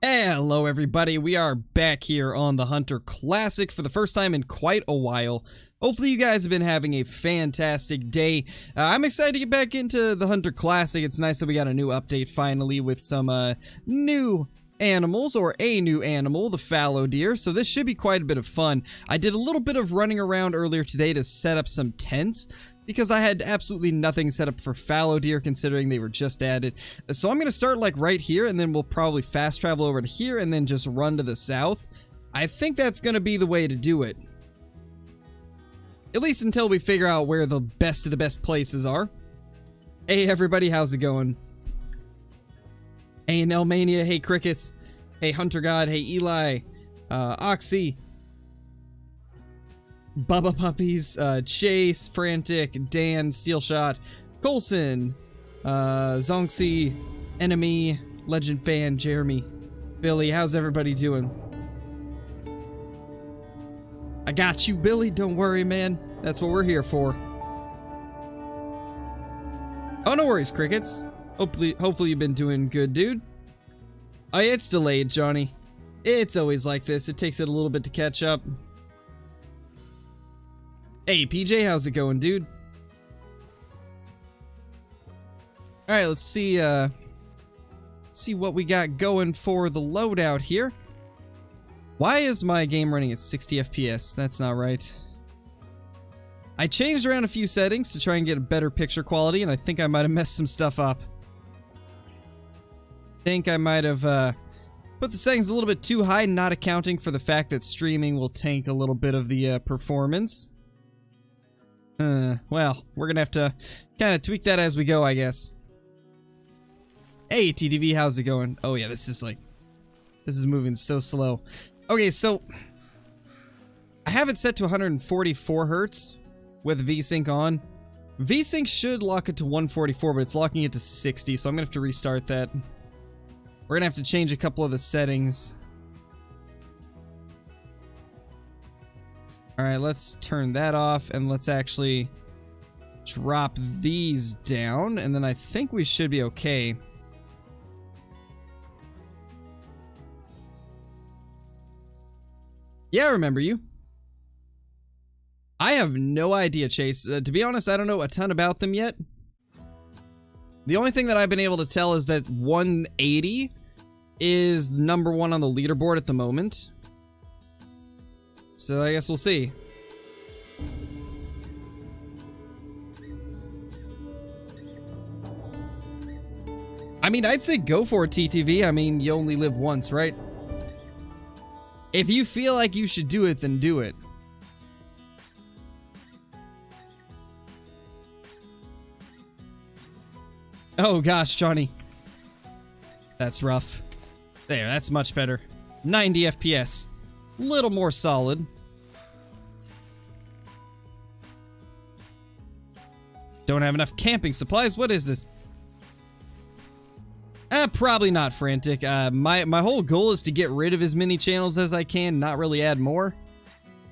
Hello everybody, we are back here on the Hunter Classic for the first time in quite a while. Hopefully you guys have been having a fantastic day. I'm excited to get back into the Hunter Classic. It's nice that we got a new update finally with some new animals, or a new animal, the fallow deer, so this should be quite a bit of fun. I did a little bit of running around earlier today to set up some tents, because I had absolutely nothing set up for fallow deer considering they were just added. So I'm going to start like right here, and then we'll probably fast travel over to here and then just run to the south. I think that's going to be the way to do it. At least until we figure out where the best of the best places are. Hey everybody, how's it going? Hey Nelmania, hey Crickets, hey Hunter God, hey Eli, Oxy, Bubba Puppies, Chase, Frantic, Dan, Steelshot, Colson, Zonxie, Enemy, Legend Fan, Jeremy, Billy, how's everybody doing? I got you, Billy, don't worry, man. That's what we're here for. Oh, no worries, Crickets. Hopefully you've been doing good, dude. Oh, yeah, it's delayed, Johnny. It's always like this. It takes it a little bit to catch up. Hey, PJ, how's it going, dude? Alright, let's see what we got going for the loadout here. Why is my game running at 60 FPS? That's not right. I changed around a few settings to try and get a better picture quality, and I think I might have messed some stuff up. I think I might have put the settings a little bit too high, not accounting for the fact that streaming will tank a little bit of the performance. Well, we're gonna have to kind of tweak that as we go, I guess. Hey, TDV, how's it going? Oh yeah, this is moving so slow. Okay, so I have it set to 144 hertz with VSync on. VSync should lock it to 144, but it's locking it to 60, so I'm gonna have to restart that. We're gonna have to change a couple of the settings. Alright, let's turn that off, and let's actually drop these down, and then I think we should be okay. Yeah, I remember you. I have no idea, Chase. To be honest, I don't know a ton about them yet. The only thing that I've been able to tell is that 180 is number one on the leaderboard at the moment. So I guess we'll see. I mean, I'd say go for it, TTV. I mean, you only live once, right? If you feel like you should do it, then do it. Oh gosh, Johnny. That's rough. There, that's much better. 90 FPS. Little more solid. Don't have enough camping supplies? What is this? Probably not, Frantic. My whole goal is to get rid of as many channels as I can, not really add more.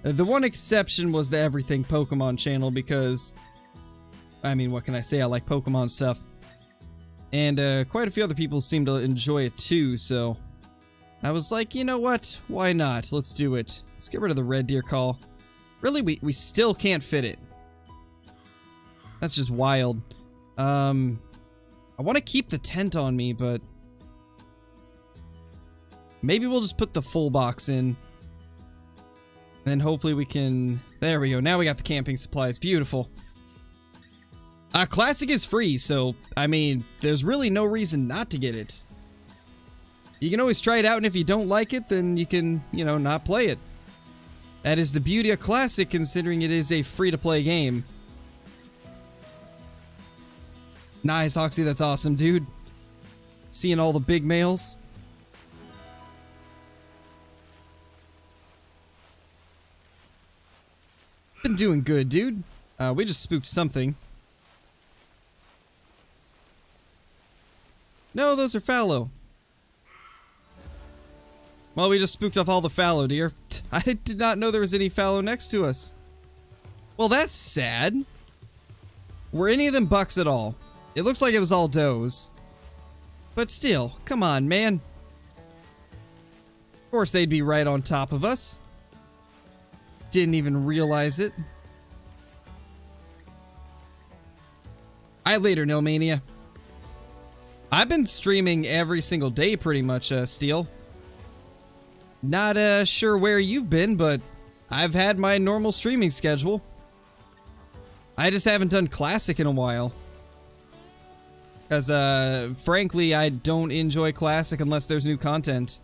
The one exception was the Everything Pokemon channel because, I mean, what can I say? I like Pokemon stuff. And quite a few other people seem to enjoy it too, so I was like, you know what? Why not? Let's do it. Let's get rid of the red deer call. Really, we still can't fit it. That's just wild. I want to keep the tent on me, but maybe we'll just put the full box in. And hopefully we can... There we go. Now we got the camping supplies. Beautiful. Classic is free, so, I mean, there's really no reason not to get it. You can always try it out, and if you don't like it, then you can, you know, not play it. That is the beauty of Classic, considering it is a free-to-play game. Nice, Oxy, that's awesome, dude. Seeing all the big males. Been doing good, dude. We just spooked something. No, those are fallow. Well, we just spooked off all the fallow deer. I did not know there was any fallow next to us. Well, that's sad. Were any of them bucks at all? It looks like it was all does. But still, come on, man. Of course, they'd be right on top of us. Didn't even realize it. Alright, later, Nilmania. I've been streaming every single day, pretty much, Steel. Not sure where you've been, but I've had my normal streaming schedule. I just haven't done Classic in a while. Because, frankly, I don't enjoy Classic unless there's new content.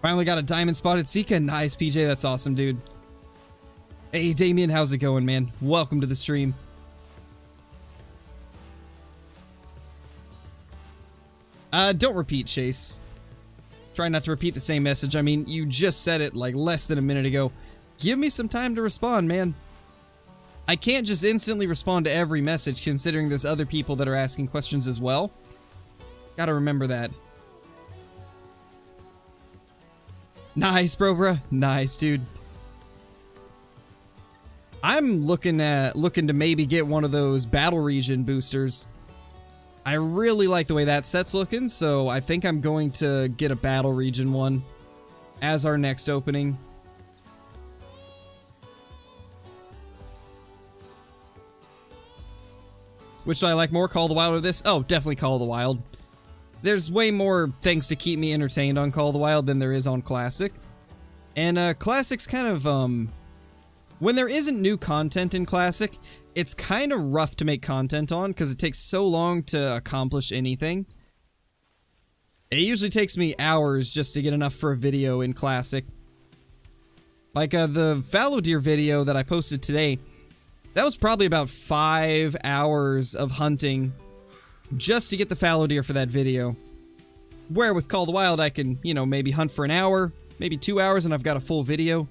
Finally got a diamond spotted Sika. Nice, PJ. That's awesome, dude. Hey, Damien, how's it going, man? Welcome to the stream. Don't repeat, Chase. Try not to repeat the same message. I mean, you just said it like less than a minute ago. Give me some time to respond, man. I can't just instantly respond to every message, considering there's other people that are asking questions as well. Gotta remember that. Nice, bro, bruh. Nice, dude. I'm looking to maybe get one of those battle region boosters. I really like the way that set's looking, so I think I'm going to get a battle region one as our next opening. Which do I like more, Call of the Wild or this? Oh, definitely Call of the Wild. There's way more things to keep me entertained on Call of the Wild than there is on Classic. And Classic's kind of, when there isn't new content in Classic, it's kind of rough to make content on because it takes so long to accomplish anything. It usually takes me hours just to get enough for a video in Classic. Like the fallow deer video that I posted today, that was probably about 5 hours of hunting just to get the fallow deer for that video. Where with Call of the Wild, I can, you know, maybe hunt for an hour, maybe 2 hours, and I've got a full video.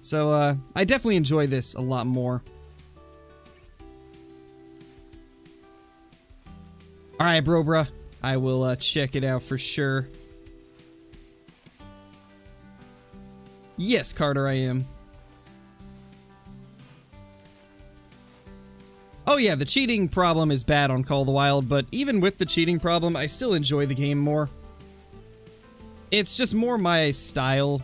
So, I definitely enjoy this a lot more. Alright, bro, bruh. I will, check it out for sure. Yes, Carter, I am. Oh yeah, the cheating problem is bad on Call of the Wild, but even with the cheating problem, I still enjoy the game more. It's just more my style.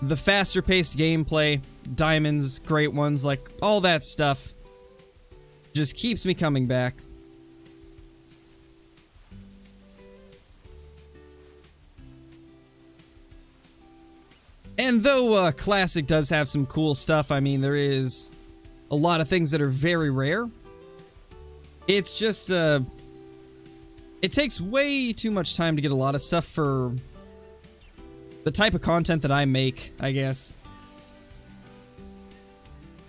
The faster-paced gameplay, diamonds, great ones, like, all that stuff just keeps me coming back. And though Classic does have some cool stuff, I mean, there is a lot of things that are very rare. It's just, it takes way too much time to get a lot of stuff for the type of content that I make, I guess.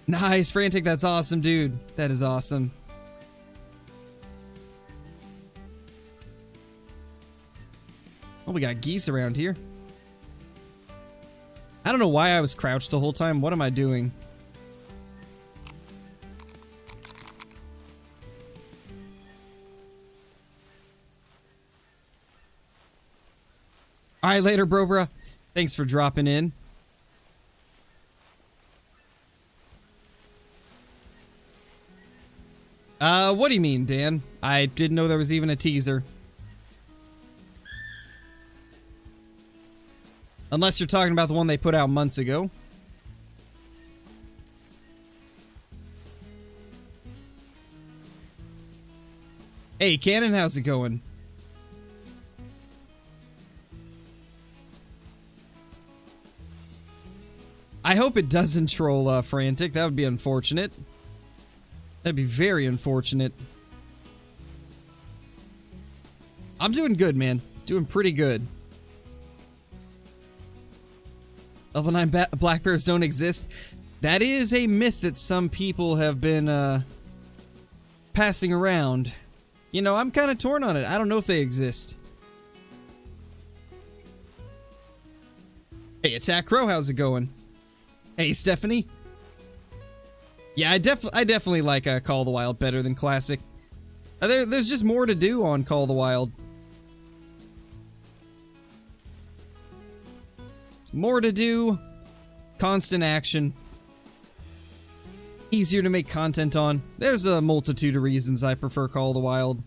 Nice, Frantic, that's awesome, dude. That is awesome. Oh, we got geese around here. I don't know why I was crouched the whole time. What am I doing? Alright, later, bro, bruh. Thanks for dropping in. What do you mean, Dan? I didn't know there was even a teaser. Unless you're talking about the one they put out months ago. Hey, Cannon, how's it going? I hope it doesn't troll Frantic. That would be unfortunate. That'd be very unfortunate. I'm doing good, man. Doing pretty good. Level 9 black bears don't exist. That is a myth that some people have been passing around. You know, I'm kind of torn on it. I don't know if they exist. Hey, Attack Crow, how's it going? Hey, Stephanie. Yeah, I definitely like Call of the Wild better than Classic. There's just more to do on Call of the Wild. More to do. Constant action. easier to make content on. There's a multitude of reasons I prefer Call of the Wild.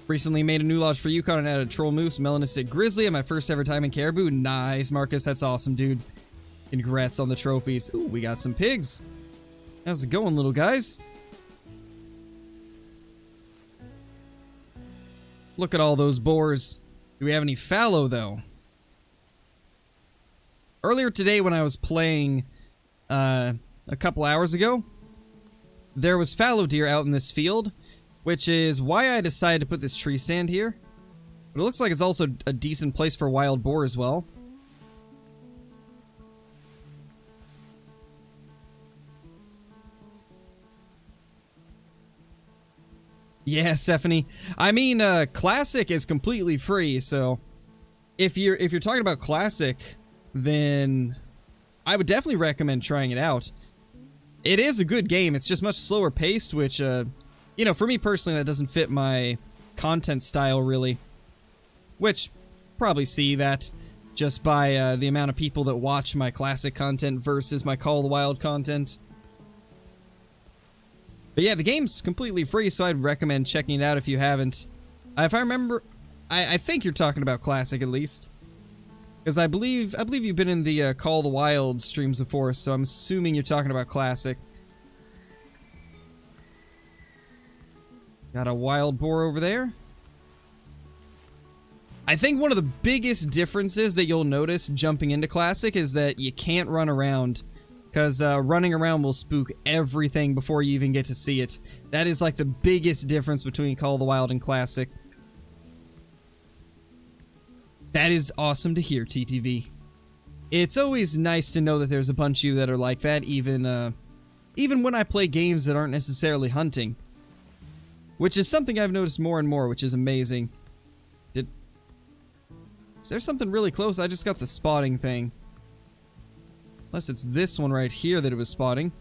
Recently made a new lodge for Yukon and added troll moose, melanistic grizzly, and my first ever time in caribou. Nice, Marcus. That's awesome, dude. Congrats on the trophies. Ooh, we got some pigs. How's it going, little guys? Look at all those boars. Do we have any fallow, though? Earlier today when I was playing a couple hours ago, there was fallow deer out in this field, which is why I decided to put this tree stand here. But it looks like it's also a decent place for wild boar as well. Yeah, Stephanie. I mean, Classic is completely free, so if you're talking about Classic, then I would definitely recommend trying it out. It is a good game. It's just much slower paced, which, you know, for me personally, that doesn't fit my content style, really. Which, probably see that just by the amount of people that watch my Classic content versus my Call of the Wild content. But yeah, the game's completely free, so I'd recommend checking it out if you haven't. If I remember, I think you're talking about Classic at least. Because I believe you've been in the Call of the Wild streams before, so I'm assuming you're talking about Classic. Got a wild boar over there. I think one of the biggest differences that you'll notice jumping into Classic is that you can't run around. Because running around will spook everything before you even get to see it. That is like the biggest difference between Call of the Wild and Classic. That is awesome to hear, TTV. It's always nice to know that there's a bunch of you that are like that, even when I play games that aren't necessarily hunting. Which is something I've noticed more and more, which is amazing. Is there something really close? I just got the spotting thing. Unless it's this one right here that it was spotting.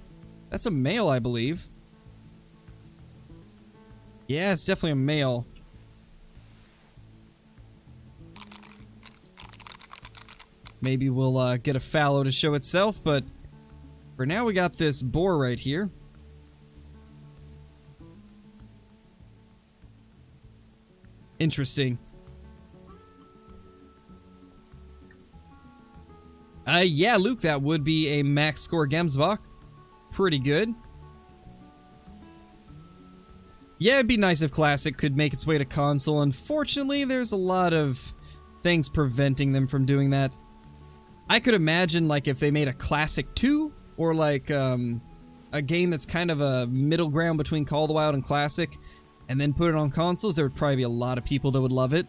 That's a male, I believe. Yeah, it's definitely a male. Maybe we'll get a fallow to show itself, but for now we got this boar right here. Interesting. Yeah, Luke, that would be a max score Gemsbach. Pretty good. Yeah, it'd be nice if Classic could make its way to console. Unfortunately, there's a lot of things preventing them from doing that. I could imagine, like, if they made a Classic 2, or like, a game that's kind of a middle ground between Call of the Wild and Classic, and then put it on consoles, there would probably be a lot of people that would love it.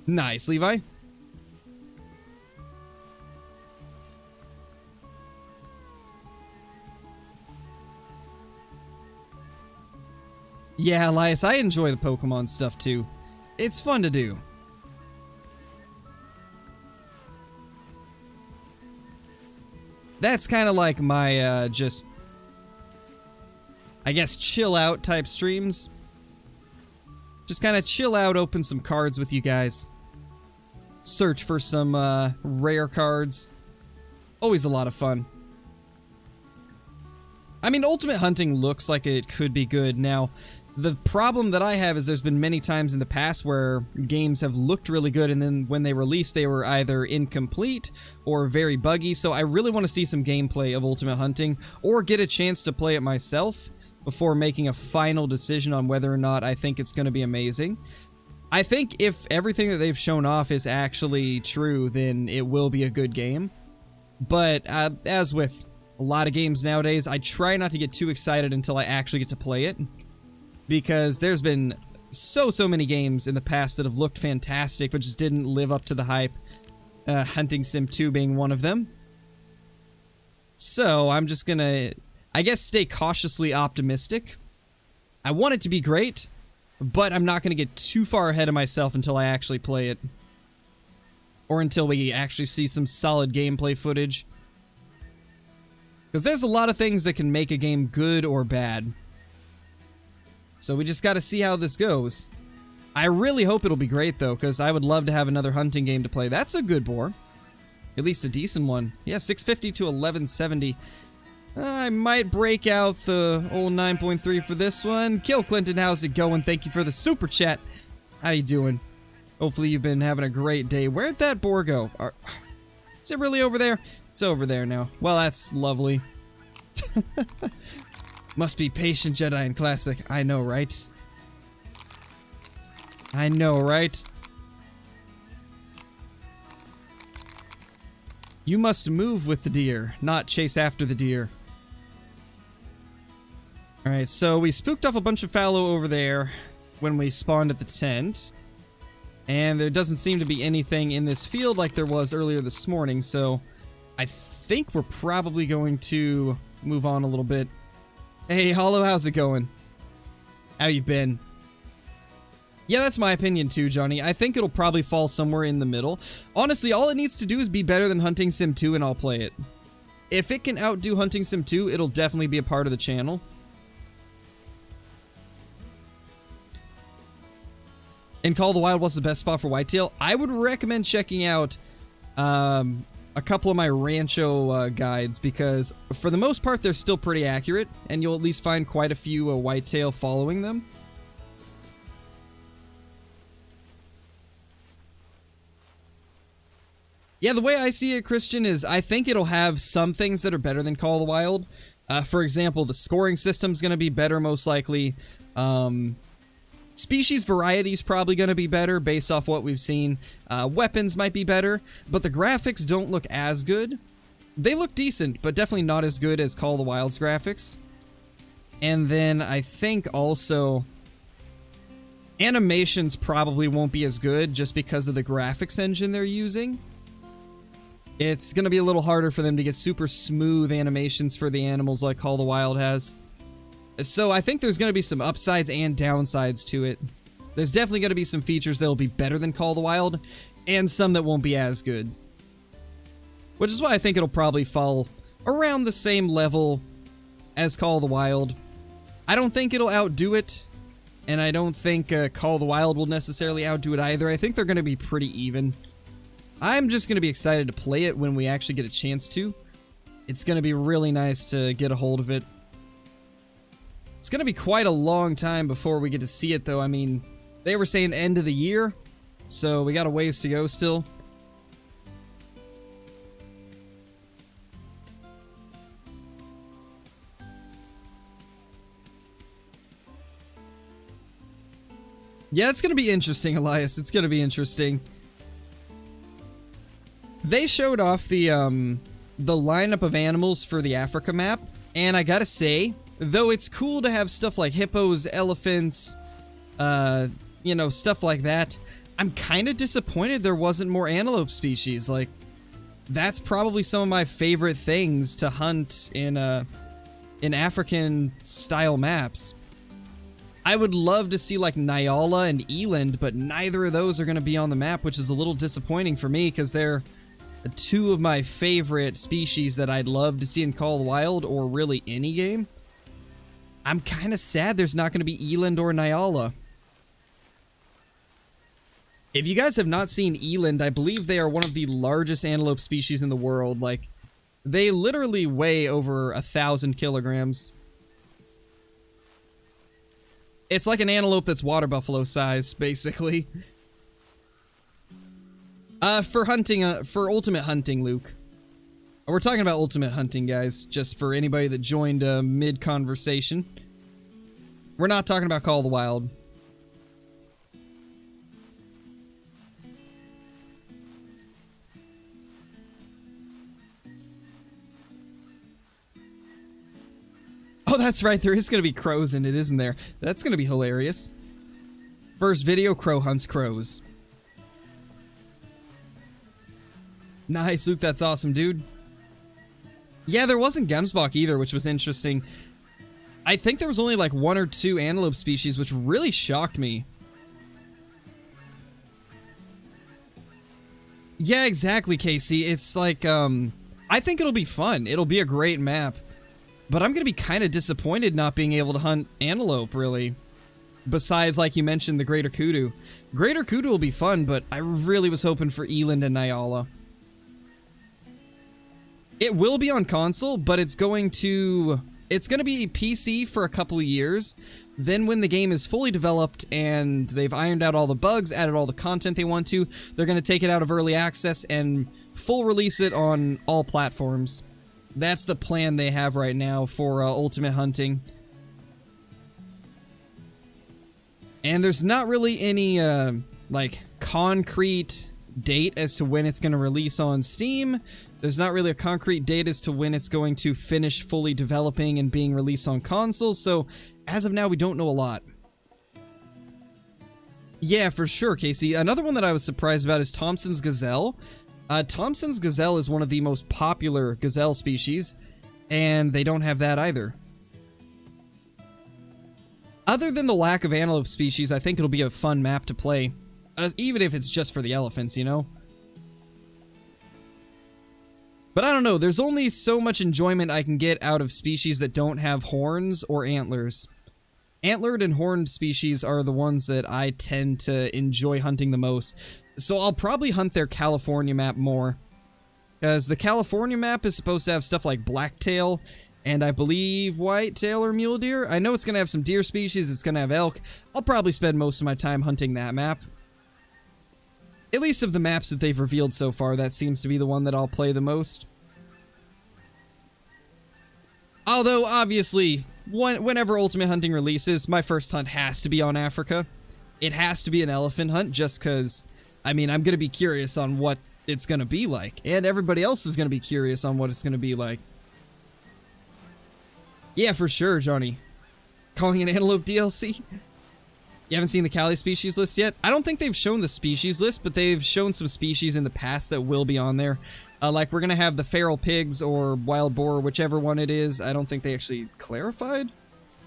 Nice, Levi. Yeah, Elias, I enjoy the Pokemon stuff too. It's fun to do. That's kind of like my, just, I guess, chill out type streams. Just kind of chill out, open some cards with you guys. Search for some rare cards. Always a lot of fun. I mean, Ultimate Hunting looks like it could be good. Now, the problem that I have is there's been many times in the past where games have looked really good, and then when they released, they were either incomplete or very buggy. So I really want to see some gameplay of Ultimate Hunting, or get a chance to play it myself before making a final decision on whether or not I think it's going to be amazing. I think if everything that they've shown off is actually true, then it will be a good game. But as with a lot of games nowadays, I try not to get too excited until I actually get to play it. Because there's been so many games in the past that have looked fantastic, but just didn't live up to the hype. Hunting Sim 2 being one of them. So I'm just gonna, I guess, stay cautiously optimistic. I want it to be great, but I'm not gonna get too far ahead of myself until I actually play it. Or until we actually see some solid gameplay footage. Because there's a lot of things that can make a game good or bad. So we just got to see how this goes. I really hope it'll be great, though, because I would love to have another hunting game to play. That's a good boar. At least a decent one. Yeah, 650 to 1170. I might break out the old 9.3 for this one. Kill Clinton, how's it going? Thank you for the super chat. How you doing? Hopefully you've been having a great day. Where'd that boar go? Is it really over there? It's over there now. Well, that's lovely. Must be patient Jedi in Classic. I know, right? I know, right? You must move with the deer, not chase after the deer. Alright, so we spooked off a bunch of fallow over there when we spawned at the tent. And there doesn't seem to be anything in this field like there was earlier this morning, so I think we're probably going to move on a little bit. Hey, Hollow, how's it going? How you been? Yeah, that's my opinion too, Johnny. I think it'll probably fall somewhere in the middle. Honestly, all it needs to do is be better than Hunting Sim 2 and I'll play it. If it can outdo Hunting Sim 2, it'll definitely be a part of the channel. And Call of the Wild, what's the best spot for whitetail? I would recommend checking out a couple of my Rancho guides, because for the most part they're still pretty accurate, and you'll at least find quite a few whitetail following them. Yeah, the way I see it, Christian, is I think it'll have some things that are better than Call of the Wild. For example, the scoring system's going to be better, most likely. Species variety is probably going to be better based off what we've seen. Weapons might be better, but the graphics don't look as good. They look decent, but definitely not as good as Call of the Wild's graphics. And then I think also animations probably won't be as good just because of the graphics engine they're using. It's going to be a little harder for them to get super smooth animations for the animals like Call of the Wild has. So I think there's going to be some upsides and downsides to it. There's definitely going to be some features that will be better than Call of the Wild, and some that won't be as good. Which is why I think it'll probably fall around the same level as Call of the Wild. I don't think it'll outdo it, and I don't think Call of the Wild will necessarily outdo it either. I think they're going to be pretty even. I'm just going to be excited to play it when we actually get a chance to. It's going to be really nice to get a hold of it. It's going to be quite a long time before we get to see it, though. I mean, they were saying end of the year, so we got a ways to go still. Yeah, it's going to be interesting, Elias. It's going to be interesting. They showed off the lineup of animals for the Africa map, and I gotta say, though it's cool to have stuff like hippos, elephants, you know, stuff like that, I'm kind of disappointed there wasn't more antelope species. Like, that's probably some of my favorite things to hunt in African-style maps. I would love to see, like, Nyala and Eland, but neither of those are going to be on the map, which is a little disappointing for me, because they're two of my favorite species that I'd love to see in Call of the Wild, or really any game. I'm kind of sad there's not going to be Eland or Nyala. If you guys have not seen Eland, I believe they are one of the largest antelope species in the world. Like, they literally weigh over 1,000 kilograms. It's like an antelope that's water buffalo size, basically. For hunting, for ultimate hunting, Luke. We're talking about ultimate hunting, guys, just for anybody that joined mid-conversation. We're not talking about Call of the Wild. Oh, that's right, there is going to be crows in it, isn't there? That's going to be hilarious. First video, crow hunts crows. Nice, Luke, that's awesome, dude. Yeah, there wasn't Gemsbok either, which was interesting. I think there was only like 1 or 2 antelope species, which really shocked me. Yeah, exactly, Casey. It's like, I think it'll be fun. It'll be a great map. But I'm going to be kind of disappointed not being able to hunt antelope, really. Besides, like you mentioned, the greater kudu. Greater kudu will be fun, but I really was hoping for eland and nyala. It will be on console, but it's going to be PC for a couple of years. Then when the game is fully developed and they've ironed out all the bugs, added all the content they want to, they're going to take it out of early access and full release it on all platforms. That's the plan they have right now for Ultimate Hunting. And there's not really any, like, concrete date as to when it's going to release on Steam. There's not really a concrete date as to when it's going to finish fully developing and being released on consoles, so as of now, we don't know a lot. Yeah, for sure, Casey. Another one that I was surprised about is Thompson's Gazelle. Thompson's Gazelle is one of the most popular gazelle species, and they don't have that either. Other than the lack of antelope species, I think it'll be a fun map to play, even if it's just for the elephants, you know? But I don't know, there's only so much enjoyment I can get out of species that don't have horns or antlers. Antlered and horned species are the ones that I tend to enjoy hunting the most. So I'll probably hunt their California map more. Because the California map is supposed to have stuff like blacktail, and I believe whitetail or mule deer. I know it's going to have some deer species, it's going to have elk. I'll probably spend most of my time hunting that map. At least of the maps that they've revealed so far, that seems to be the one that I'll play the most. Although, obviously, whenever Ultimate Hunting releases, my first hunt has to be on Africa. It has to be an elephant hunt, just because, I mean, I'm going to be curious on what it's going to be like. And everybody else is going to be curious on what it's going to be like. Yeah, for sure, Johnny. Calling an antelope DLC? You haven't seen the Cali species list yet? I don't think they've shown the species list, but they've shown some species in the past that will be on there. Like, we're going to have the feral pigs or wild boar, whichever one it is. I don't think they actually clarified.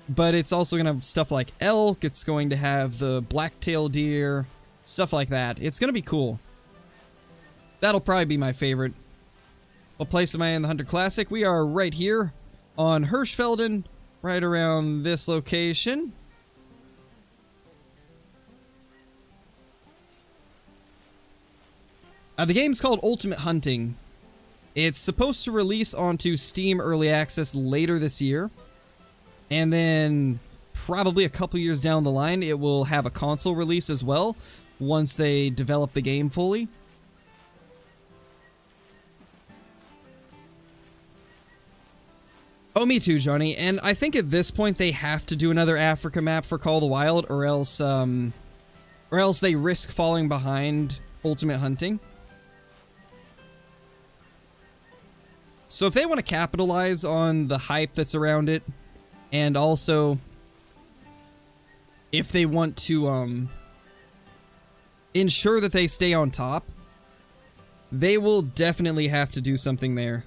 But it's also going to have stuff like elk. It's going to have the black-tailed deer. Stuff like that. It's going to be cool. That'll probably be my favorite. What place am I in the Hunter Classic? We are right here on Hirschfelden, right around this location. The game's called Ultimate Hunting. It's supposed to release onto Steam Early Access later this year. And then, probably a couple years down the line, it will have a console release as well, once they develop the game fully. Oh, me too, Johnny. And I think at this point they have to do another Africa map for Call of the Wild, or else they risk falling behind Ultimate Hunting. So if they want to capitalize on the hype that's around it, and also if they want to ensure that they stay on top, they will definitely have to do something there.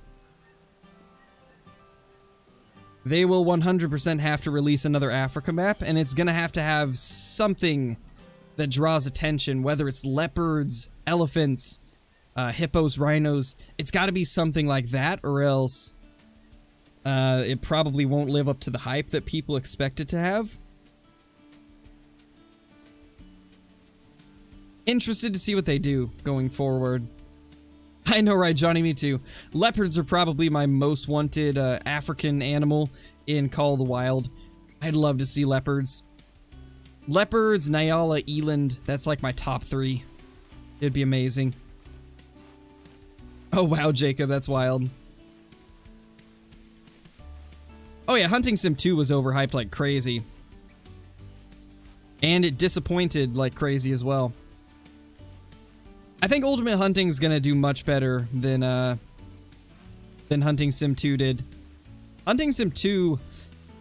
They will 100% have to release another Africa map, and it's going to have something that draws attention, whether it's leopards, elephants, hippos, rhinos. It's got to be something like that, or else it probably won't live up to the hype that people expect it to have. Interested to see what they do going forward. I know, right, Johnny? Me too. Leopards are probably my most wanted African animal in Call of the Wild. I'd love to see leopards. Leopards, Nyala, eland, that's like my top 3. It'd be amazing. Oh wow, Jacob, that's wild. Oh yeah, Hunting Sim 2 was overhyped like crazy. And it disappointed like crazy as well. I think Ultimate Hunting is gonna do much better than Hunting Sim 2 did. Hunting Sim 2,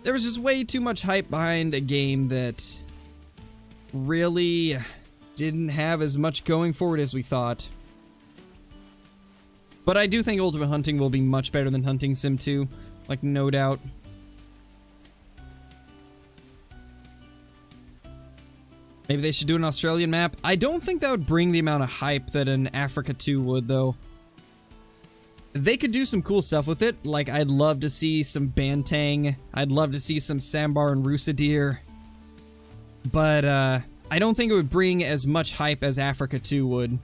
there was just way too much hype behind a game that really didn't have as much going for it as we thought. But I do think Ultimate Hunting will be much better than Hunting Sim 2, like no doubt. Maybe they should do an Australian map. I don't think that would bring the amount of hype that an Africa 2 would, though. they could do some cool stuff with it. Like, I'd love to see some bantang. I'd love to see some sambar and rusa deer. But, I don't think it would bring as much hype as Africa 2 would.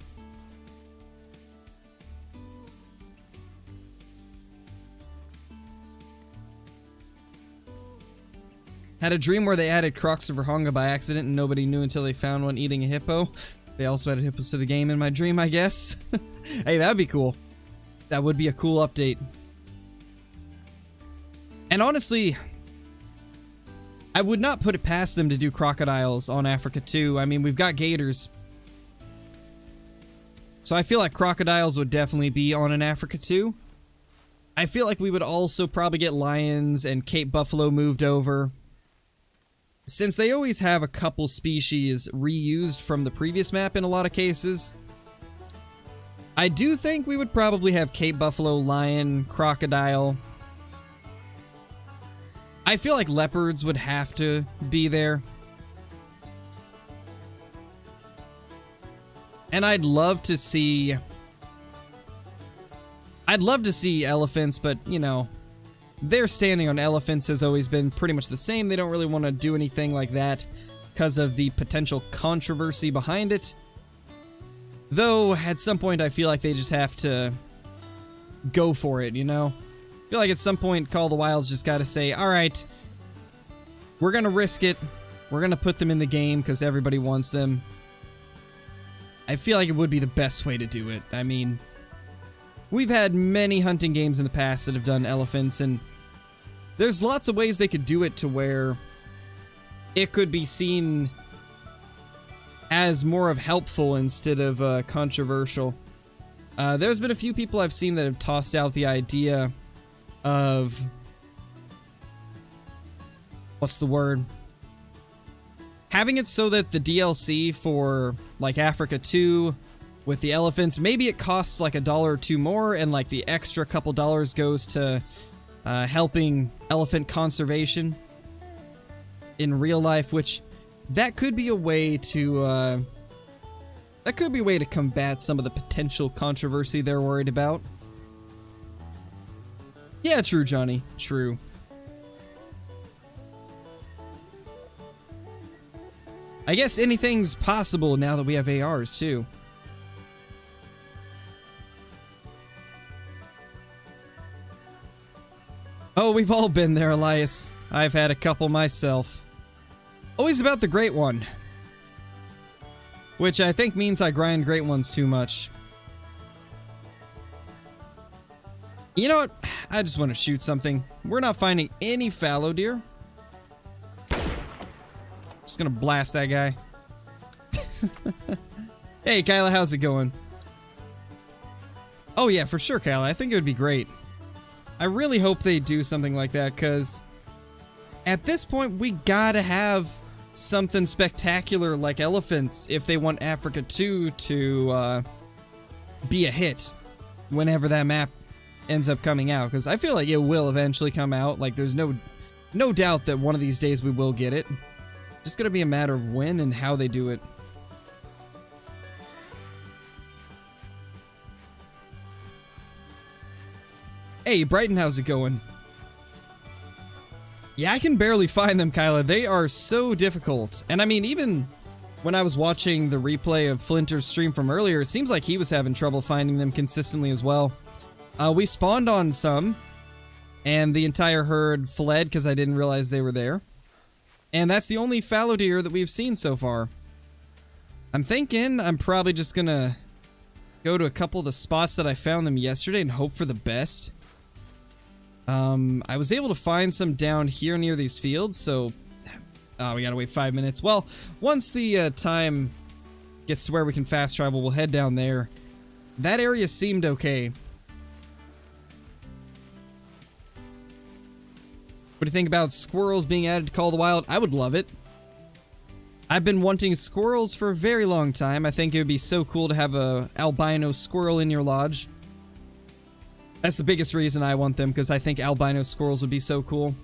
Had a dream where they added crocs to Virhonga by accident and nobody knew until they found one eating a hippo. They also added hippos to the game in my dream, I guess. Hey, that'd be cool. That would be a cool update. And honestly, I would not put it past them to do crocodiles on Africa 2. I mean, we've got gators. So I feel like crocodiles would definitely be on an Africa 2. I feel like we would also probably get lions and Cape buffalo moved over. Since they always have a couple species reused from the previous map in a lot of cases, I do think we would probably have Cape buffalo, lion, crocodile. I feel like leopards would have to be there. And I'd love to see elephants, but, you know, their standing on elephants has always been pretty much the same. They don't really want to do anything like that because of the potential controversy behind it. Though, at some point, I feel like they just have to go for it, you know? I feel like at some point, Call of the Wild's just got to say, alright, we're going to risk it. We're going to put them in the game because everybody wants them. I feel like it would be the best way to do it. I mean, we've had many hunting games in the past that have done elephants, and there's lots of ways they could do it to where it could be seen as more of helpful instead of controversial. There's been a few people I've seen that have tossed out the idea of... what's the word? Having it so that the DLC for, like, Africa 2... with the elephants, maybe it costs like $1 or $2 more, and like the extra couple dollars goes to helping elephant conservation in real life, which that could be a way to combat some of the potential controversy they're worried about. Yeah, true, Johnny. True. I guess anything's possible now that we have ARs, too. Oh, we've all been there, Elias. I've had a couple myself. Always about the great one. Which I think means I grind great ones too much. You know what? I just want to shoot something. We're not finding any fallow deer. Just gonna blast that guy. Hey, Kyla, how's it going? Oh yeah, for sure, Kyla. I think it would be great. I really hope they do something like that, because at this point, we gotta have something spectacular like elephants if they want Africa 2 to be a hit whenever that map ends up coming out, because I feel like it will eventually come out. Like, there's no doubt that one of these days we will get it. Just gonna be a matter of when and how they do it. Hey, Brighton, how's it going? Yeah, I can barely find them, Kyla. They are so difficult. And I mean, even when I was watching the replay of Flinter's stream from earlier, it seems like he was having trouble finding them consistently as well. We spawned on some, and the entire herd fled because I didn't realize they were there. And that's the only fallow deer that we've seen so far. I'm thinking I'm probably just gonna go to a couple of the spots that I found them yesterday and hope for the best. I was able to find some down here near these fields, so we gotta wait 5 minutes. Well, once the time gets to where we can fast travel, we'll head down there. That area seemed okay. What do you think about squirrels being added to Call of the Wild? I would love it. I've been wanting squirrels for a very long time. I think it would be so cool to have a albino squirrel in your lodge. That's the biggest reason I want them, because I think albino squirrels would be so cool.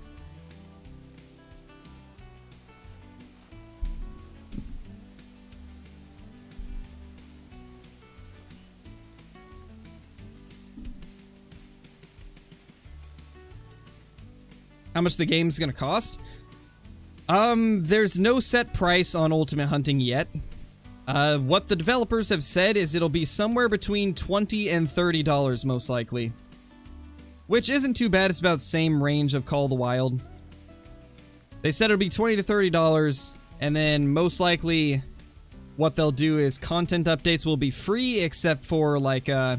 how much the game's gonna cost. There's no set price on Ultimate Hunting yet. What the developers have said is it'll be somewhere between $20 and $30 most likely. Which isn't too bad, it's about the same range of Call of the Wild. They said it'll be $20 to $30, and then most likely what they'll do is content updates will be free, except for like, I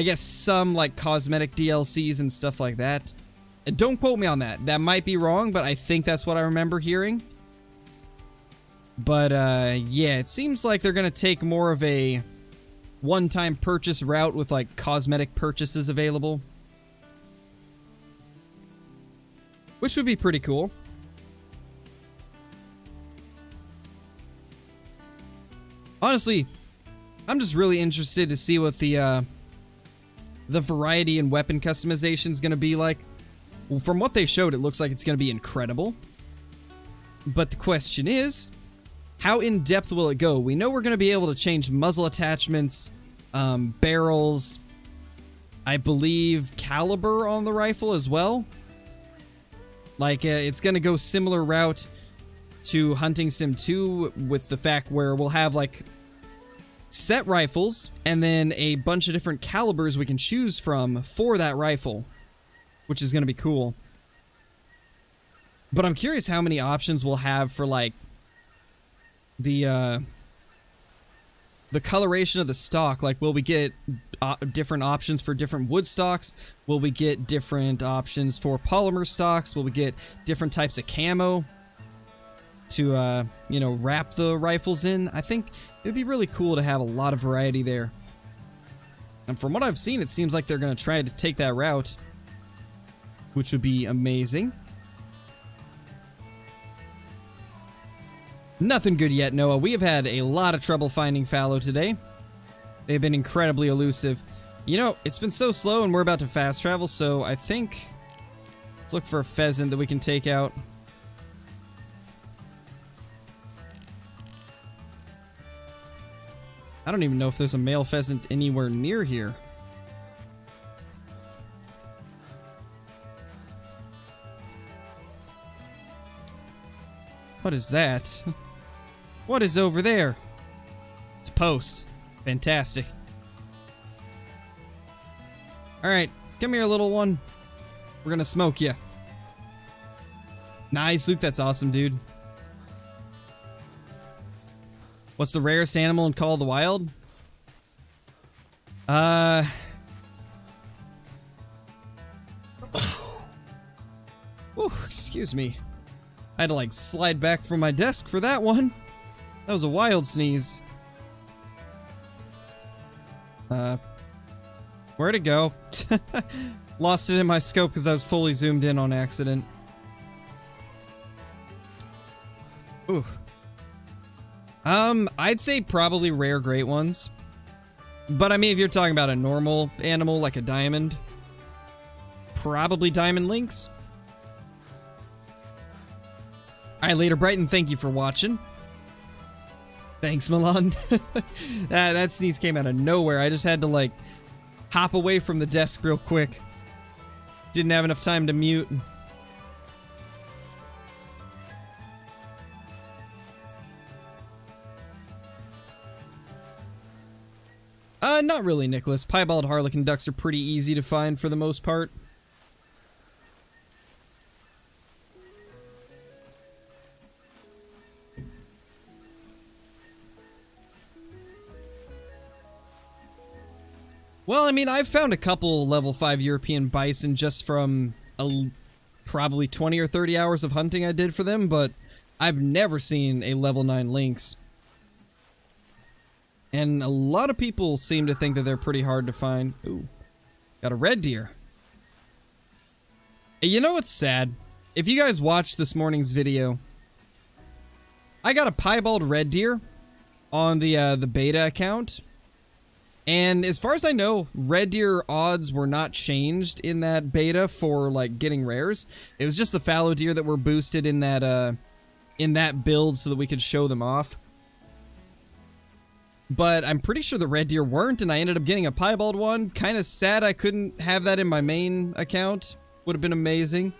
guess some like cosmetic DLCs and stuff like that. And don't quote me on that. That might be wrong, but I think that's what I remember hearing. But, yeah, it seems like they're gonna take more of a one-time purchase route with, like, cosmetic purchases available. Which would be pretty cool. Honestly, I'm just really interested to see what the variety in weapon customization is gonna be like. Well, from what they showed, it looks like it's gonna be incredible. But the question is, how in-depth will it go? We know we're going to be able to change muzzle attachments, barrels, I believe caliber on the rifle as well. Like, it's going to go similar route to Hunting Sim 2 with the fact where we'll have, like, set rifles and then a bunch of different calibers we can choose from for that rifle, which is going to be cool. But I'm curious how many options we'll have for, like, the coloration of the stock. Like, will we get different options for different wood stocks? Will we get different options for polymer stocks? Will we get different types of camo to, you know, wrap the rifles in? I think it would be really cool to have a lot of variety there. And from what I've seen, it seems like they're going to try to take that route, which would be amazing. Nothing good yet, Noah. We have had a lot of trouble finding fallow today. They've been incredibly elusive. You know, it's been so slow and we're about to fast travel, so I think... Let's look for a pheasant that we can take out. I don't even know if there's a male pheasant anywhere near here. What is that? What is over there? It's a post. Fantastic. Alright, come here, little one. We're gonna smoke you. Nice, Luke, that's awesome, dude. What's the rarest animal in Call of the Wild? Ooh, excuse me. I had to, like, slide back from my desk for that one. That was a wild sneeze. Where'd it go? Lost it in my scope because I was fully zoomed in on accident. Ooh. I'd say probably rare great ones. But I mean, if you're talking about a normal animal like a diamond, probably diamond lynx. Alright, later, Brighton, thank you for watching. Thanks, Milan. That sneeze came out of nowhere. I just had to, like, hop away from the desk real quick. Didn't have enough time to mute. Not really, Nicholas. Piebald harlequin ducks are pretty easy to find for the most part. Well, I mean, I've found a couple level 5 European bison just from probably 20 or 30 hours of hunting I did for them, but I've never seen a level 9 lynx. And a lot of people seem to think that they're pretty hard to find. Ooh, got a red deer. You know what's sad? If you guys watched this morning's video, I got a piebald red deer on the beta account. And as far as I know, red deer odds were not changed in that beta for, like, getting rares. It was just the fallow deer that were boosted in that build so that we could show them off. But I'm pretty sure the red deer weren't, and I ended up getting a piebald one. Kind of sad I couldn't have that in my main account. Would have been amazing.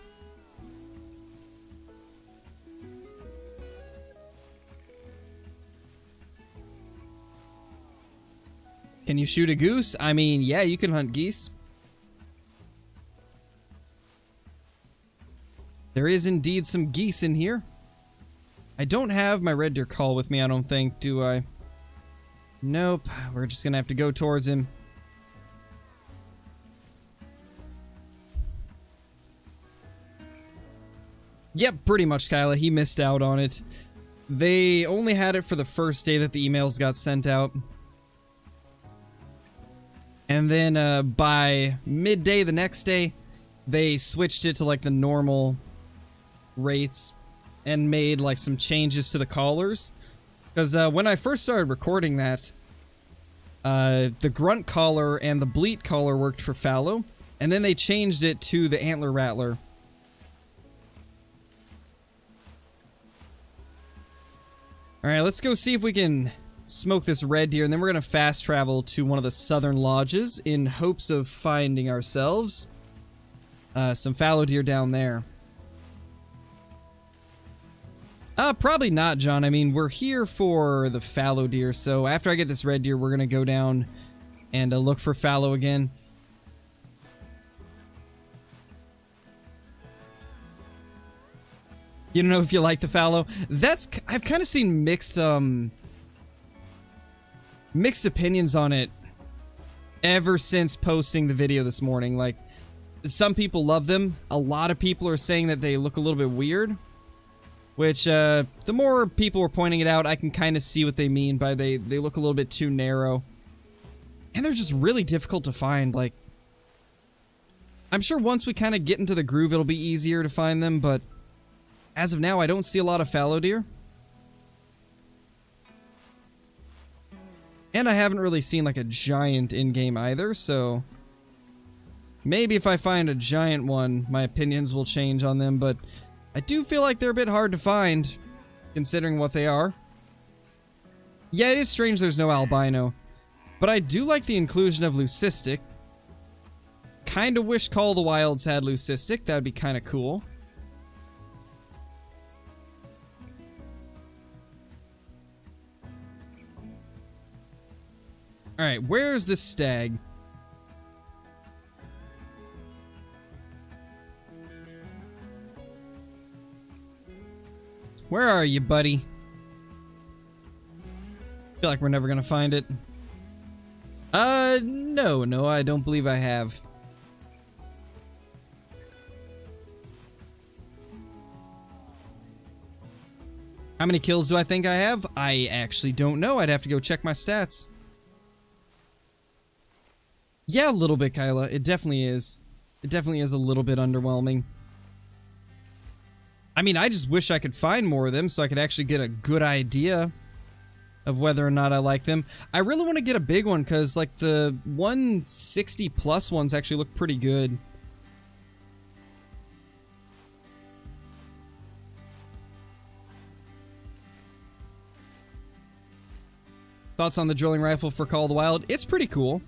Can you shoot a goose? I mean, yeah, you can hunt geese. There is indeed some geese in here. I don't have my red deer call with me, I don't think, do I? Nope, we're just gonna have to go towards him. Yep, pretty much, Kyla. He missed out on it. They only had it for the first day that the emails got sent out. And then by midday the next day, they switched it to like the normal rates and made like some changes to the callers. Because when I first started recording that, the grunt collar and the bleat collar worked for fallow, and then they changed it to the antler rattler. Alright, let's go see if we can smoke this red deer, and then we're going to fast travel to one of the southern lodges in hopes of finding ourselves some fallow deer down there. Probably not, John. I mean, we're here for the fallow deer, so after I get this red deer, we're going to go down and look for fallow again. You don't know if you like the fallow? I've kind of seen mixed opinions on it ever since posting the video this morning. Like, some people love them. A lot of people are saying that they look a little bit weird. Which, the more people are pointing it out, I can kind of see what they mean by they look a little bit too narrow. And they're just really difficult to find. Like, I'm sure once we kind of get into the groove, it'll be easier to find them, but as of now, I don't see a lot of fallow deer. And I haven't really seen like a giant in-game either, so maybe if I find a giant one, my opinions will change on them, but I do feel like they're a bit hard to find, considering what they are. Yeah, it is strange there's no albino, but I do like the inclusion of leucistic. Kinda wish Call of the Wilds had leucistic, that'd be kinda cool. Alright, where's this stag? Where are you, buddy? Feel like we're never gonna find it. No, I don't believe I have. How many kills do I think I have? I actually don't know. I'd have to go check my stats. Yeah, a little bit, Kyla. It definitely is. It definitely is a little bit underwhelming. I mean, I just wish I could find more of them so I could actually get a good idea of whether or not I like them. I really want to get a big one because, like, the 160 plus ones actually look pretty good. Thoughts on the drilling rifle for Call of the Wild? It's pretty cool.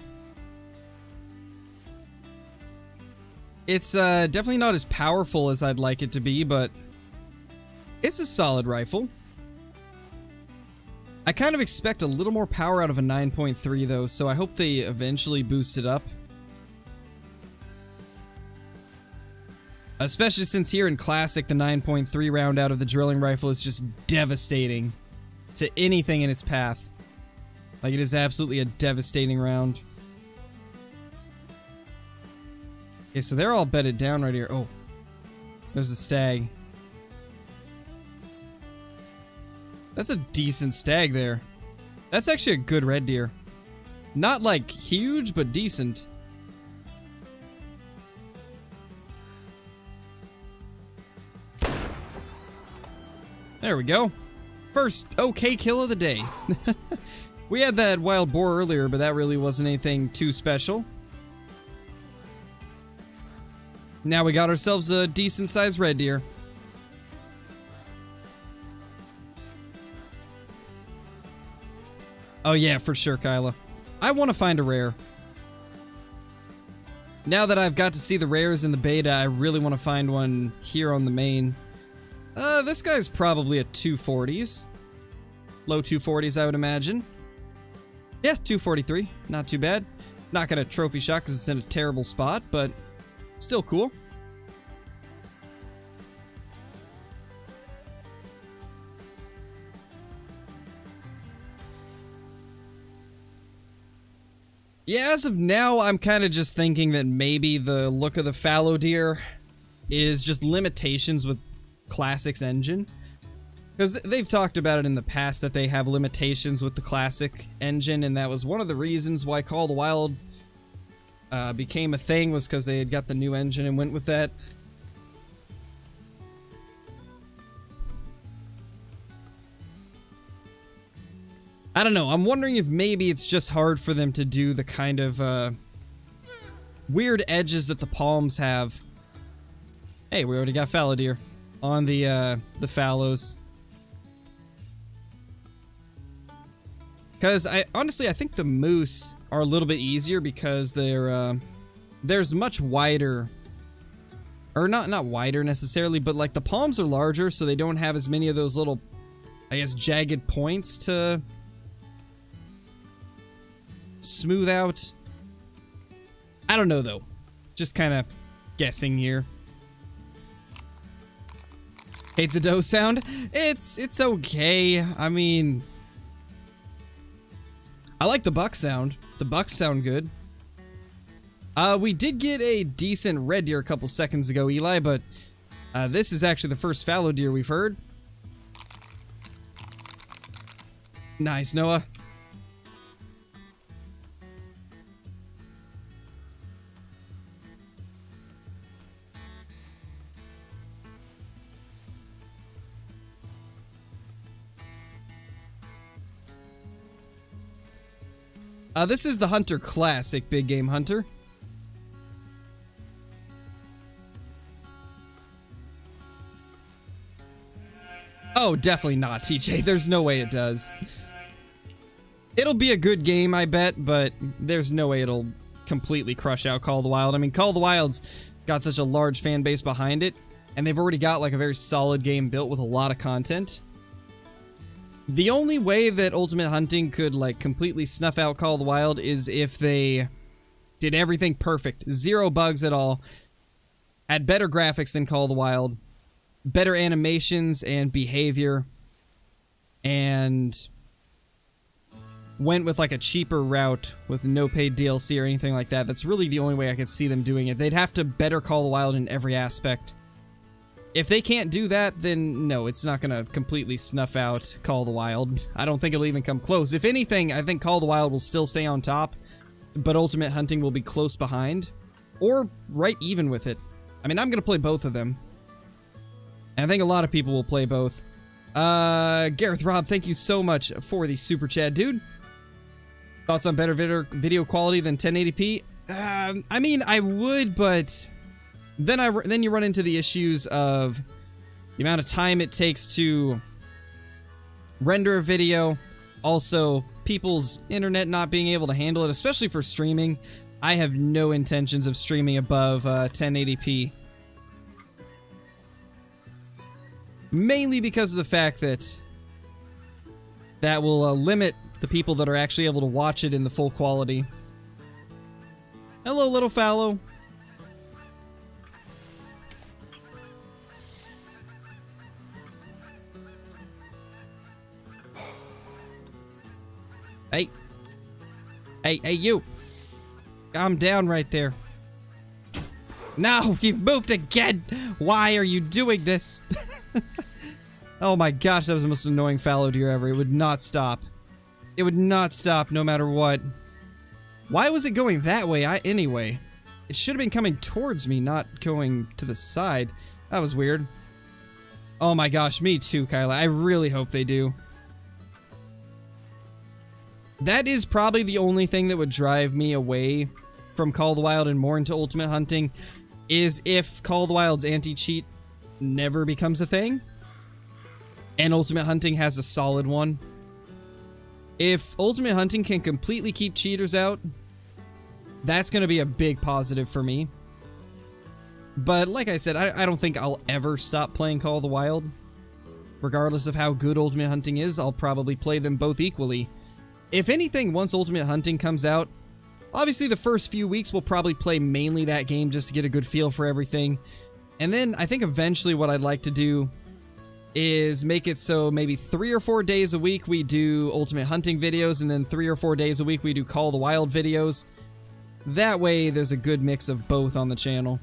It's definitely not as powerful as I'd like it to be, but it's a solid rifle. I kind of expect a little more power out of a 9.3 though, so I hope they eventually boost it up. Especially since here in Classic, the 9.3 round out of the drilling rifle is just devastating to anything in its path. Like, it is absolutely a devastating round. Okay, so they're all bedded down right here. Oh, there's a stag. That's a decent stag there. That's actually a good red deer. Not like huge, but decent. There we go. First okay kill of the day. We had that wild boar earlier, but that really wasn't anything too special. Now we got ourselves a decent sized red deer. Oh yeah, for sure, Kyla. I want to find a rare. Now that I've got to see the rares in the beta, I really want to find one here on the main. This guy's probably a 240s. Low 240s, I would imagine. Yeah, 243. Not too bad. Not gonna trophy shot because it's in a terrible spot, but still cool. Yeah, as of now, I'm kind of just thinking that maybe the look of the fallow deer is just limitations with Classic's engine. Because they've talked about it in the past that they have limitations with the Classic engine, and that was one of the reasons why Call of the Wild became a thing, was because they had got the new engine and went with that. I don't know, I'm wondering if maybe it's just hard for them to do the kind of weird edges that the palms have. Hey, we already got fallow deer on the fallows. Because honestly, I think the moose are a little bit easier because there's much wider, or not wider necessarily, but like the palms are larger, so they don't have as many of those little, I guess, jagged points to smooth out. I don't know though. Just kind of guessing here. Hate the doe sound? It's okay. I mean, I like the buck sound. The bucks sound good. We did get a decent red deer a couple seconds ago, Eli, but this is actually the first fallow deer we've heard. Nice, Noah. This is the Hunter Classic Big Game Hunter. Oh, definitely not, TJ. There's no way it does. It'll be a good game, I bet, but there's no way it'll completely crush out Call of the Wild. I mean, Call of the Wild's got such a large fan base behind it, and they've already got like a very solid game built with a lot of content. The only way that Ultimate Hunting could like completely snuff out Call of the Wild is if they did everything perfect, zero bugs at all, had better graphics than Call of the Wild, better animations and behavior, and went with like a cheaper route with no paid DLC or anything like that. That's really the only way I could see them doing it. They'd have to better Call of the Wild in every aspect. If they can't do that, then no, it's not going to completely snuff out Call of the Wild. I don't think it'll even come close. If anything, I think Call of the Wild will still stay on top, but Ultimate Hunting will be close behind, or right even with it. I mean, I'm going to play both of them. And I think a lot of people will play both. Gareth Rob, thank you so much for the super chat, dude. Thoughts on better video quality than 1080p? I mean, I would, but then you run into the issues of the amount of time it takes to render a video. Also, people's internet not being able to handle it, especially for streaming. I have no intentions of streaming above 1080p. Mainly because of the fact that that will limit the people that are actually able to watch it in the full quality. Hello, little fallow. Hey, you. Calm down right there. No, you've moved again. Why are you doing this? Oh my gosh, that was the most annoying fallow deer ever. It would not stop. It would not stop no matter what. Why was it going that way anyway? It should have been coming towards me, not going to the side. That was weird. Oh my gosh, me too, Kyla. I really hope they do. That is probably the only thing that would drive me away from Call of the Wild and more into Ultimate Hunting, is if Call of the Wild's anti-cheat never becomes a thing, and Ultimate Hunting has a solid one. If Ultimate Hunting can completely keep cheaters out, that's going to be a big positive for me. But like I said, I don't think I'll ever stop playing Call of the Wild. Regardless of how good Ultimate Hunting is, I'll probably play them both equally. If anything, once Ultimate Hunting comes out, obviously the first few weeks we'll probably play mainly that game just to get a good feel for everything. And then I think eventually what I'd like to do is make it so maybe 3 or 4 days a week we do Ultimate Hunting videos, and then 3 or 4 days a week we do Call of the Wild videos. That way there's a good mix of both on the channel.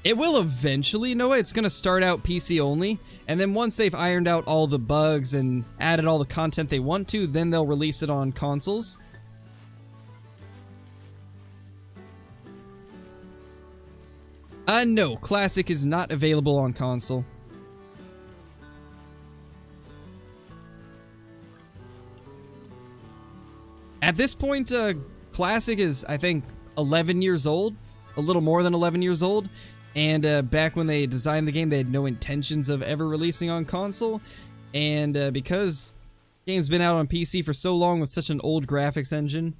It will eventually, Noah, it's going to start out PC only, and then once they've ironed out all the bugs and added all the content they want to, then they'll release it on consoles. No, Classic is not available on console. At this point, Classic is, I think, 11 years old, a little more than 11 years old, and back when they designed the game, they had no intentions of ever releasing on console, and because the game's been out on PC for so long with such an old graphics engine,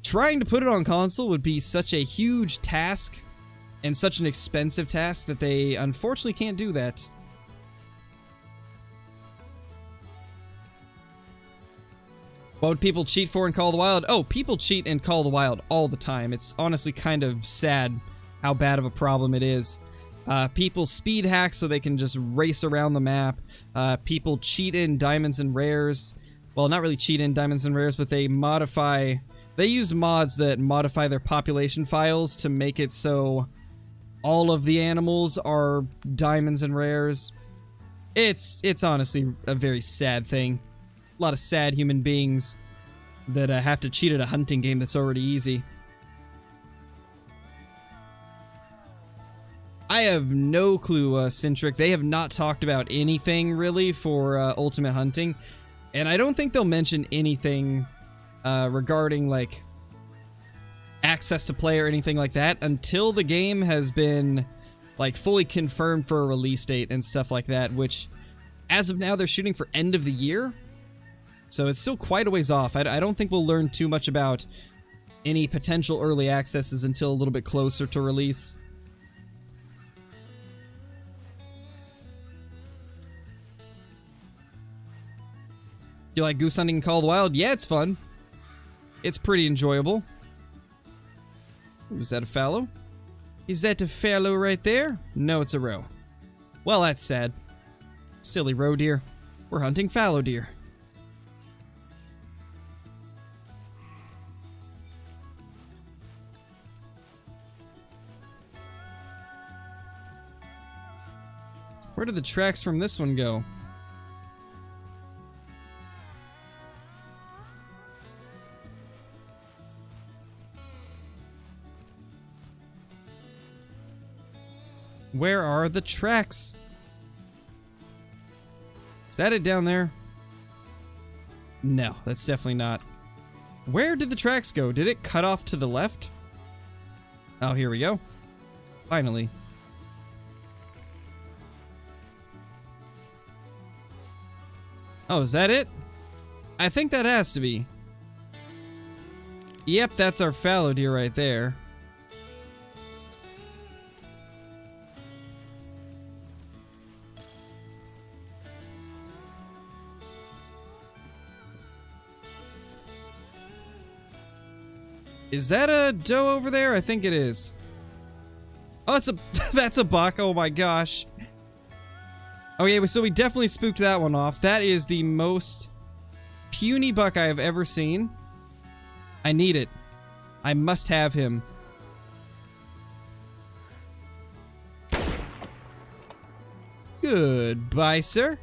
trying to put it on console would be such a huge task, and such an expensive task, that they unfortunately can't do that. What would people cheat for in Call of the Wild? Oh, people cheat in Call of the Wild all the time. It's honestly kind of sad how bad of a problem it is. People speed hack so they can just race around the map. People cheat in Diamonds and Rares. Well, not really cheat in Diamonds and Rares, but they modify... They use mods that modify their population files to make it so all of the animals are Diamonds and Rares. It's honestly a very sad thing. A lot of sad human beings that have to cheat at a hunting game that's already easy. I have no clue, Cintric. They have not talked about anything, really, for Ultimate Hunting. And I don't think they'll mention anything regarding, like, access to play or anything like that until the game has been, like, fully confirmed for a release date and stuff like that, which, as of now, they're shooting for end of the year. So it's still quite a ways off. I don't think we'll learn too much about any potential early accesses until a little bit closer to release. Do you like goose hunting in Call of the Wild? Yeah, it's fun. It's pretty enjoyable. Ooh, is that a fallow? Is that a fallow right there? No, it's a roe. Well, that's sad. Silly roe deer. We're hunting fallow deer. Where did the tracks from this one go? Where are the tracks? Is that it down there? No, that's definitely not. Where did the tracks go? Did it cut off to the left? Oh, here we go. Finally. Oh, is that it? I think that has to be. Yep, that's our fallow deer right there. Is that a doe over there? I think it is. Oh, it's a that's a buck. Oh my gosh. Okay, so we definitely spooked that one off. That is the most puny buck I have ever seen. I need it. I must have him. Goodbye, sir.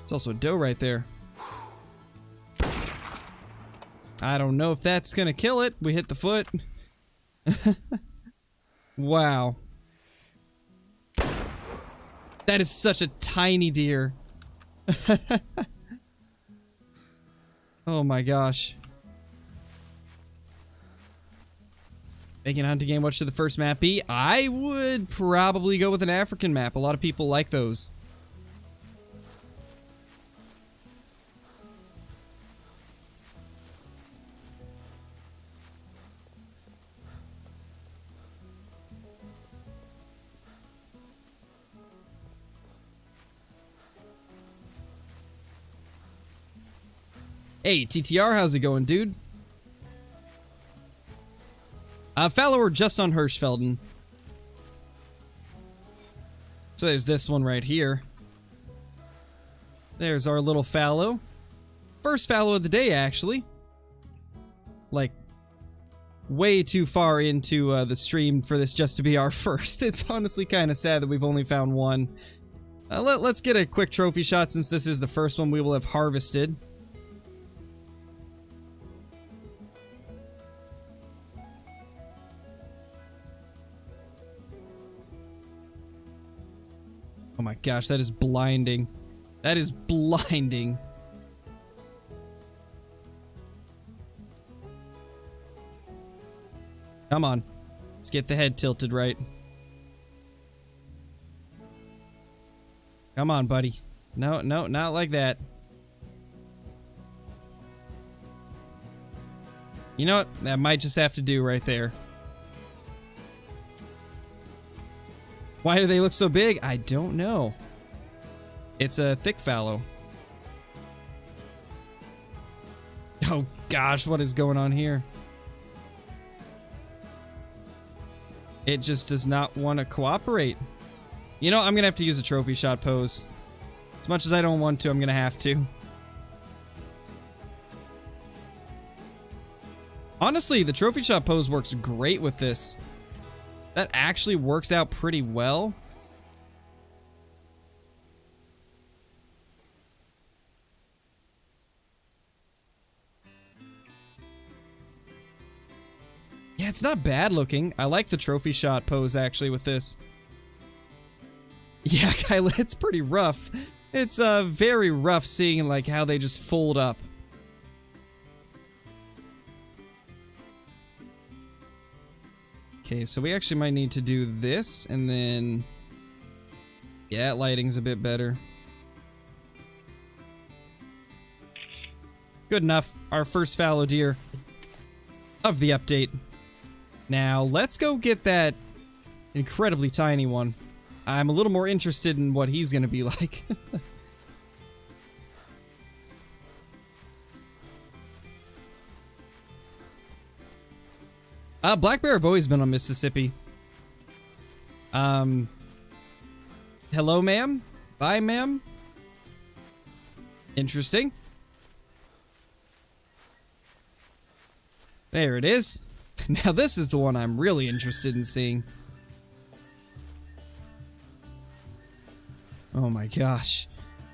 There's also a doe right there. I don't know if that's gonna kill it. We hit the foot. Wow. That is such a tiny deer. Oh my gosh. Making a hunting game, what should the first map be? I would probably go with an African map. A lot of people like those. Hey, TTR, how's it going, dude? Fallow, we're just on Hirschfelden. So there's this one right here. There's our little fallow. First fallow of the day, actually. Like, way too far into the stream for this just to be our first. It's honestly kind of sad that we've only found one. Let's get a quick trophy shot since this is the first one we will have harvested. Oh my gosh, that is blinding. That is blinding. Come on. Let's get the head tilted right. Come on, buddy. No, no, not like that. You know what? That might just have to do right there. Why do they look so big? I don't know. It's a thick fallow. Oh gosh, what is going on here? It just does not want to cooperate. You know, I'm gonna have to use a trophy shot pose. As much as I don't want to, I'm gonna have to. Honestly, the trophy shot pose works great with this. That actually works out pretty well. Yeah, it's not bad looking. I like the trophy shot pose actually with this. Yeah, Kyla, it's pretty rough. It's very rough seeing like how they just fold up. Okay, so we actually might need to do this, and then... yeah, lighting's a bit better. Good enough. Our first fallow deer of the update. Now, let's go get that incredibly tiny one. I'm a little more interested in what he's gonna be like. Black bear have always been on Mississippi. Hello, ma'am? Bye, ma'am? Interesting. There it is. Now this is the one I'm really interested in seeing. Oh my gosh.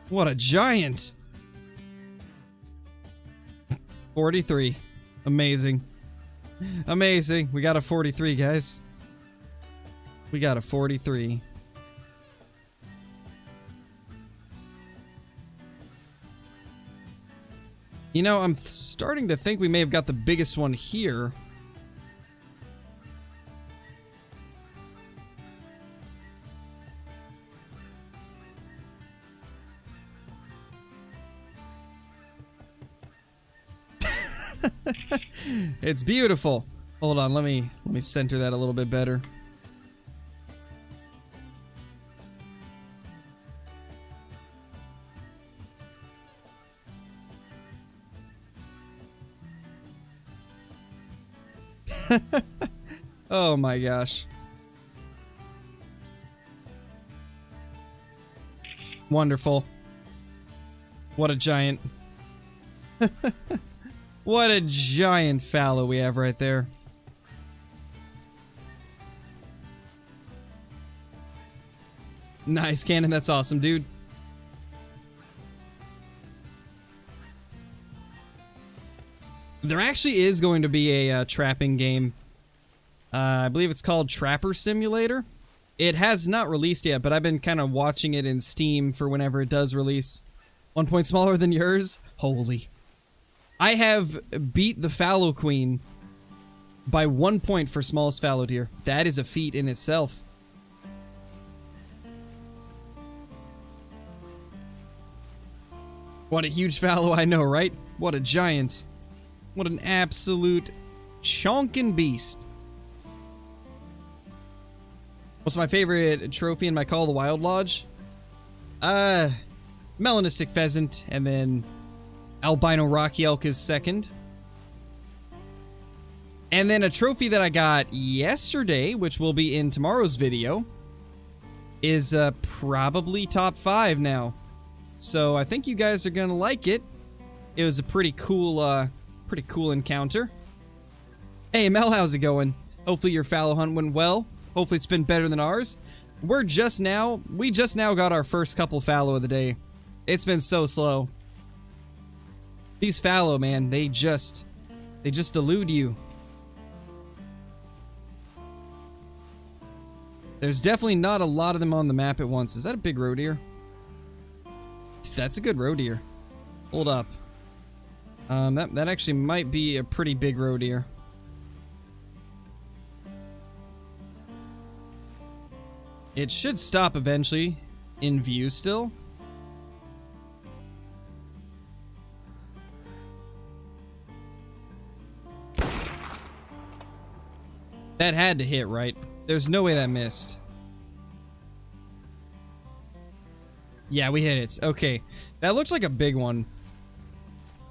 What a giant! 43. Amazing. Amazing. We got a 43, guys. We got a 43. You know, I'm starting to think we may have got the biggest one here. It's beautiful. Hold on, let me center that a little bit better. Oh my gosh. Wonderful. What a giant. What a giant fallow we have right there. Nice, Cannon. That's awesome, dude. There actually is going to be a trapping game. I believe it's called Trapper Simulator. It has not released yet, but I've been kind of watching it in Steam for whenever it does release. 1 point smaller than yours? Holy. I have beat the fallow queen by 1 point for smallest fallow deer. That is a feat in itself. What a huge fallow, I know, right? What a giant. What an absolute chonkin' beast. What's my favorite trophy in my Call of the Wild Lodge? Melanistic pheasant, and then Albino rocky elk is second. And then a trophy that I got yesterday, which will be in tomorrow's video, is probably top 5 now. So I think you guys are gonna like it. It was a pretty cool encounter. Hey Mel, how's it going? Hopefully your fallow hunt went well. Hopefully it's been better than ours. We just now got our first couple fallow of the day. It's been so slow. These fallow, man, they just elude you. There's definitely not a lot of them on the map at once. Is that a big roe deer? That's a good roe deer. Hold up. That actually might be a pretty big roe deer. It should stop eventually. In view still. That had to hit, right? There's no way that missed. Yeah, we hit it. Okay. That looks like a big one.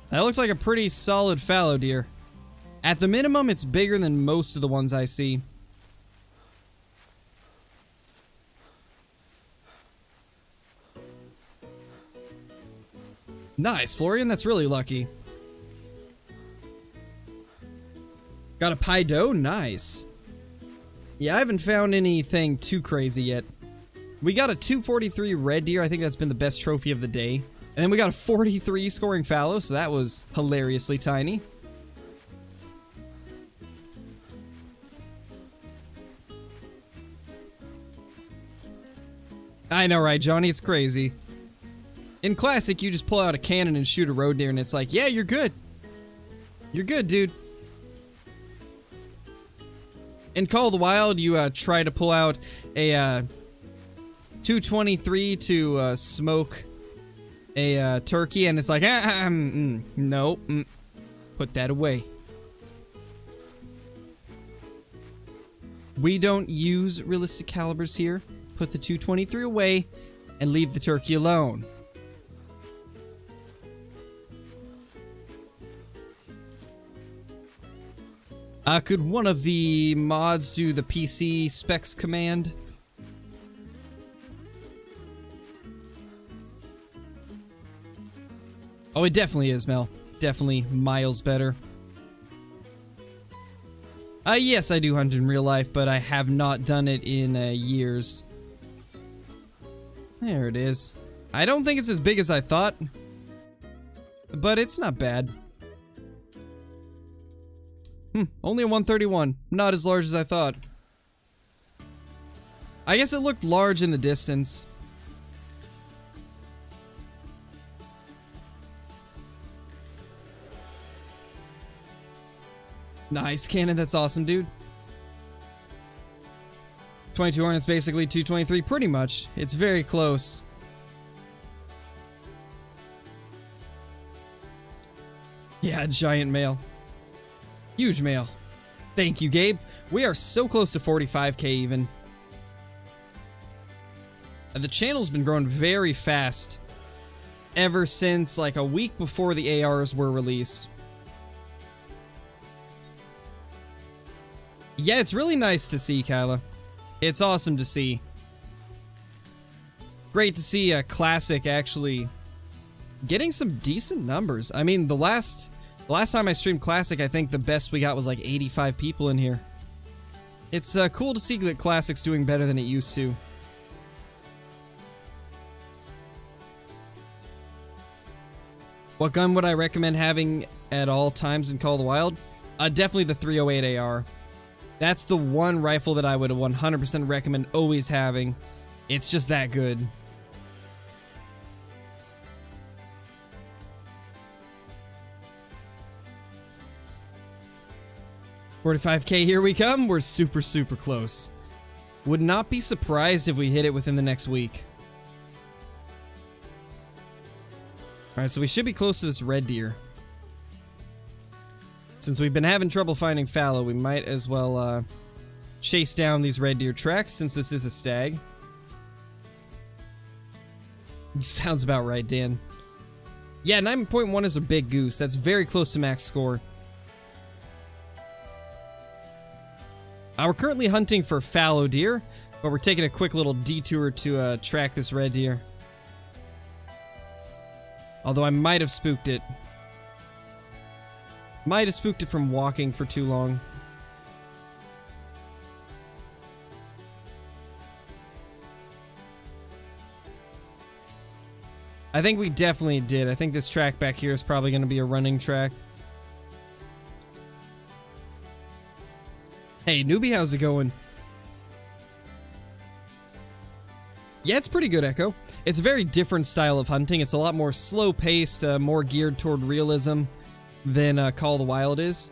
That looks like a pretty solid fallow deer. At the minimum, it's bigger than most of the ones I see. Nice, Florian. That's really lucky. Got a pie doe? Nice. Yeah, I haven't found anything too crazy yet. We got a 243 red deer. I think that's been the best trophy of the day. And then we got a 43 scoring fallow, so that was hilariously tiny. I know, right, Johnny? It's crazy. In Classic, you just pull out a cannon and shoot a roe deer, and it's like, yeah, you're good. You're good, dude. In Call of the Wild, you try to pull out a 223 to smoke a turkey, and it's like, no, put that away. We don't use realistic calibers here. Put the 223 away and leave the turkey alone. Could one of the mods do the PC specs command? Oh, it definitely is, Mel. Definitely miles better. Yes, I do hunt in real life, but I have not done it in years. There it is. I don't think it's as big as I thought, but it's not bad. Only a 131. Not as large as I thought. I guess it looked large in the distance. Nice cannon, that's awesome, dude. 22 Hornets, basically 223, pretty much. It's very close. Yeah, giant male. Huge male. Thank you, Gabe. We are so close to 45k even. And the channel's been growing very fast ever since like a week before the ARs were released. Yeah, it's really nice to see, Kyla. It's awesome to see. Great to see a Classic actually getting some decent numbers. I mean, the last time I streamed Classic, I think the best we got was like 85 people in here. It's cool to see that Classic's doing better than it used to. What gun would I recommend having at all times in Call of the Wild? Definitely the 308 AR. That's the one rifle that I would 100% recommend always having. It's just that good. $45k, here we come. We're super, super close. Would not be surprised if we hit it within the next week. Alright, so we should be close to this red deer. Since we've been having trouble finding fallow, we might as well chase down these red deer tracks since this is a stag. Sounds about right, Dan. Yeah, 9.1 is a big goose. That's very close to max score. We're currently hunting for fallow deer, but we're taking a quick little detour to track this red deer. Although I might have spooked it. Might have spooked it from walking for too long. I think we definitely did. I think this track back here is probably going to be a running track. Hey, newbie, how's it going? Yeah, it's pretty good, Echo. It's a very different style of hunting. It's a lot more slow-paced, more geared toward realism than Call of the Wild is.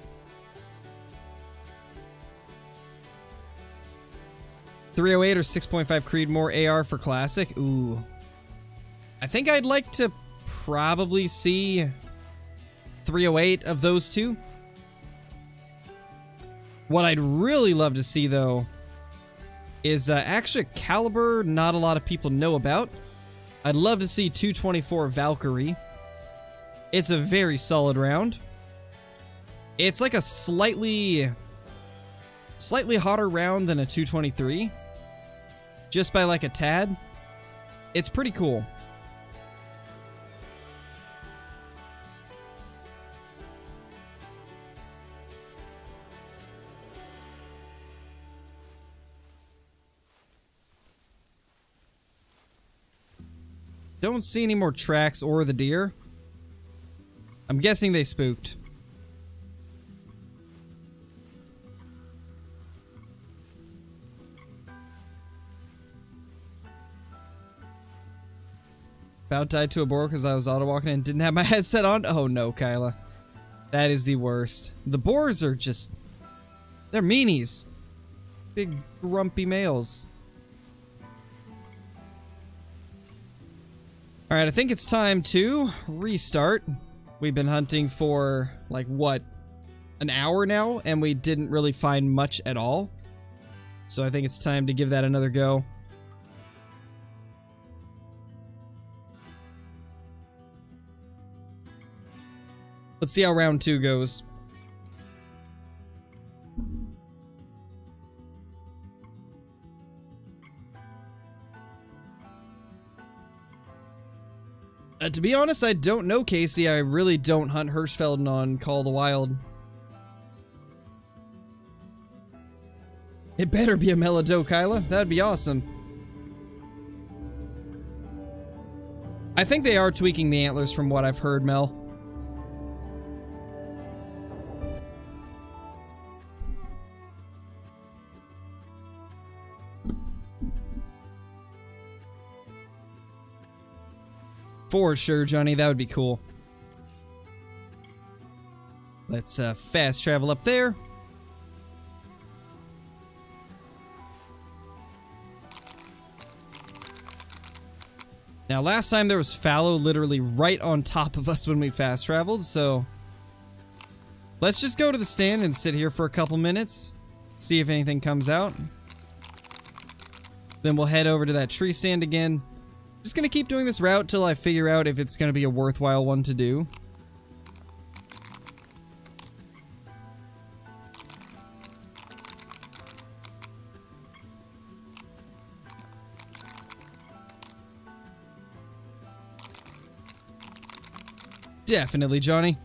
.308 or 6.5 Creedmoor AR for Classic? Ooh. I think I'd like to probably see .308 of those two. What I'd really love to see, though, is extra caliber not a lot of people know about. I'd love to see .224 Valkyrie. It's a very solid round. It's like a slightly hotter round than a .223. Just by like a tad. It's pretty cool. Don't see any more tracks or the deer. I'm guessing they spooked. About died to a boar because I was auto walking and didn't have my headset on. Oh no, Kyla. That is the worst. The boars are just... they're meanies. Big grumpy males. Alright, I think it's time to restart. We've been hunting for, like, what? An hour now, and we didn't really find much at all. So I think it's time to give that another go. Let's see how round 2 goes. To be honest, I don't know, Casey. I really don't hunt Hirschfelden on Call of the Wild. It better be a Mellow Kyla. That'd be awesome. I think they are tweaking the antlers from what I've heard, Mel. For sure, Johnny. That would be cool. Let's fast travel up there. Now, last time there was fallow literally right on top of us when we fast traveled, so let's just go to the stand and sit here for a couple minutes, see if anything comes out. Then we'll head over to that tree stand again. Just gonna keep doing this route till I figure out if it's gonna be a worthwhile one to do. Definitely, Johnny.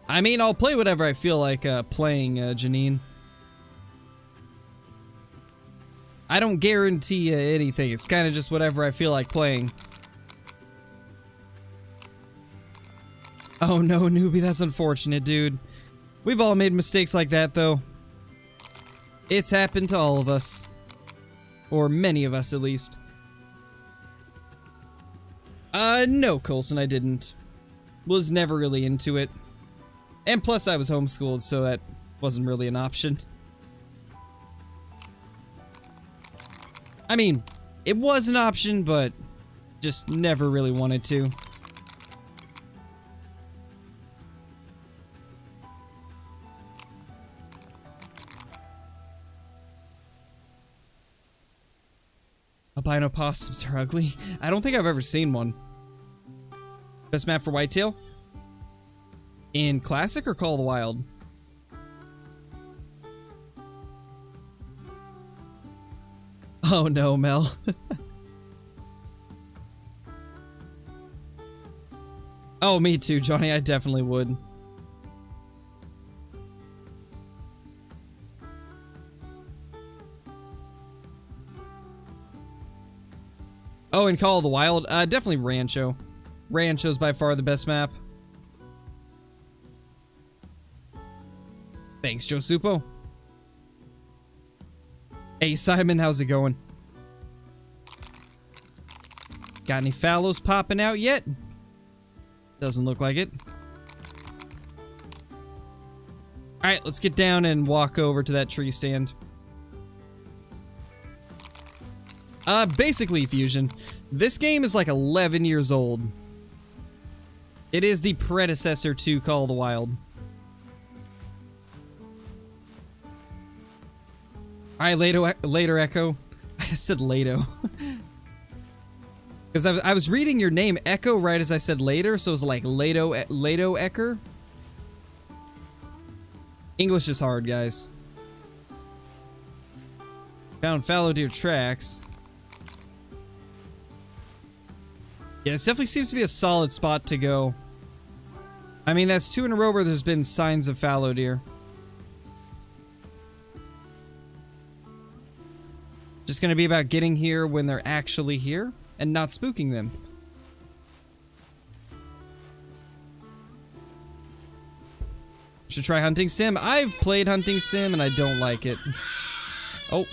I mean, I'll play whatever I feel like playing, Janine. I don't guarantee anything. It's kind of just whatever I feel like playing. Oh no, newbie, that's unfortunate, dude. We've all made mistakes like that, though. It's happened to all of us. Or many of us, at least. No, Colson, I didn't. Was never really into it. And plus, I was homeschooled, so that wasn't really an option. I mean, it was an option, but just never really wanted to. Albino possums are ugly. I don't think I've ever seen one. Best map for whitetail? In Classic or Call of the Wild? Oh no, Mel. Oh, me too, Johnny. I definitely would. Oh, and Call of the Wild? Definitely Rancho. Rancho's by far the best map. Thanks, Joe Supo. Hey, Simon, how's it going? Got any fallows popping out yet? Doesn't look like it. Alright, let's get down and walk over to that tree stand. Basically, Fusion. This game is like 11 years old. It is the predecessor to Call of the Wild. Alright, later Echo. I said Lato. Because I was reading your name Echo right as I said later, so it was like Lato Ecker. English is hard, guys. Found fallow deer tracks. Yeah, this definitely seems to be a solid spot to go. I mean, that's 2 in a row where there's been signs of fallow deer. Just gonna be about getting here when they're actually here and not spooking them. Should try Hunting Sim. I've played Hunting Sim and I don't like it. Oh.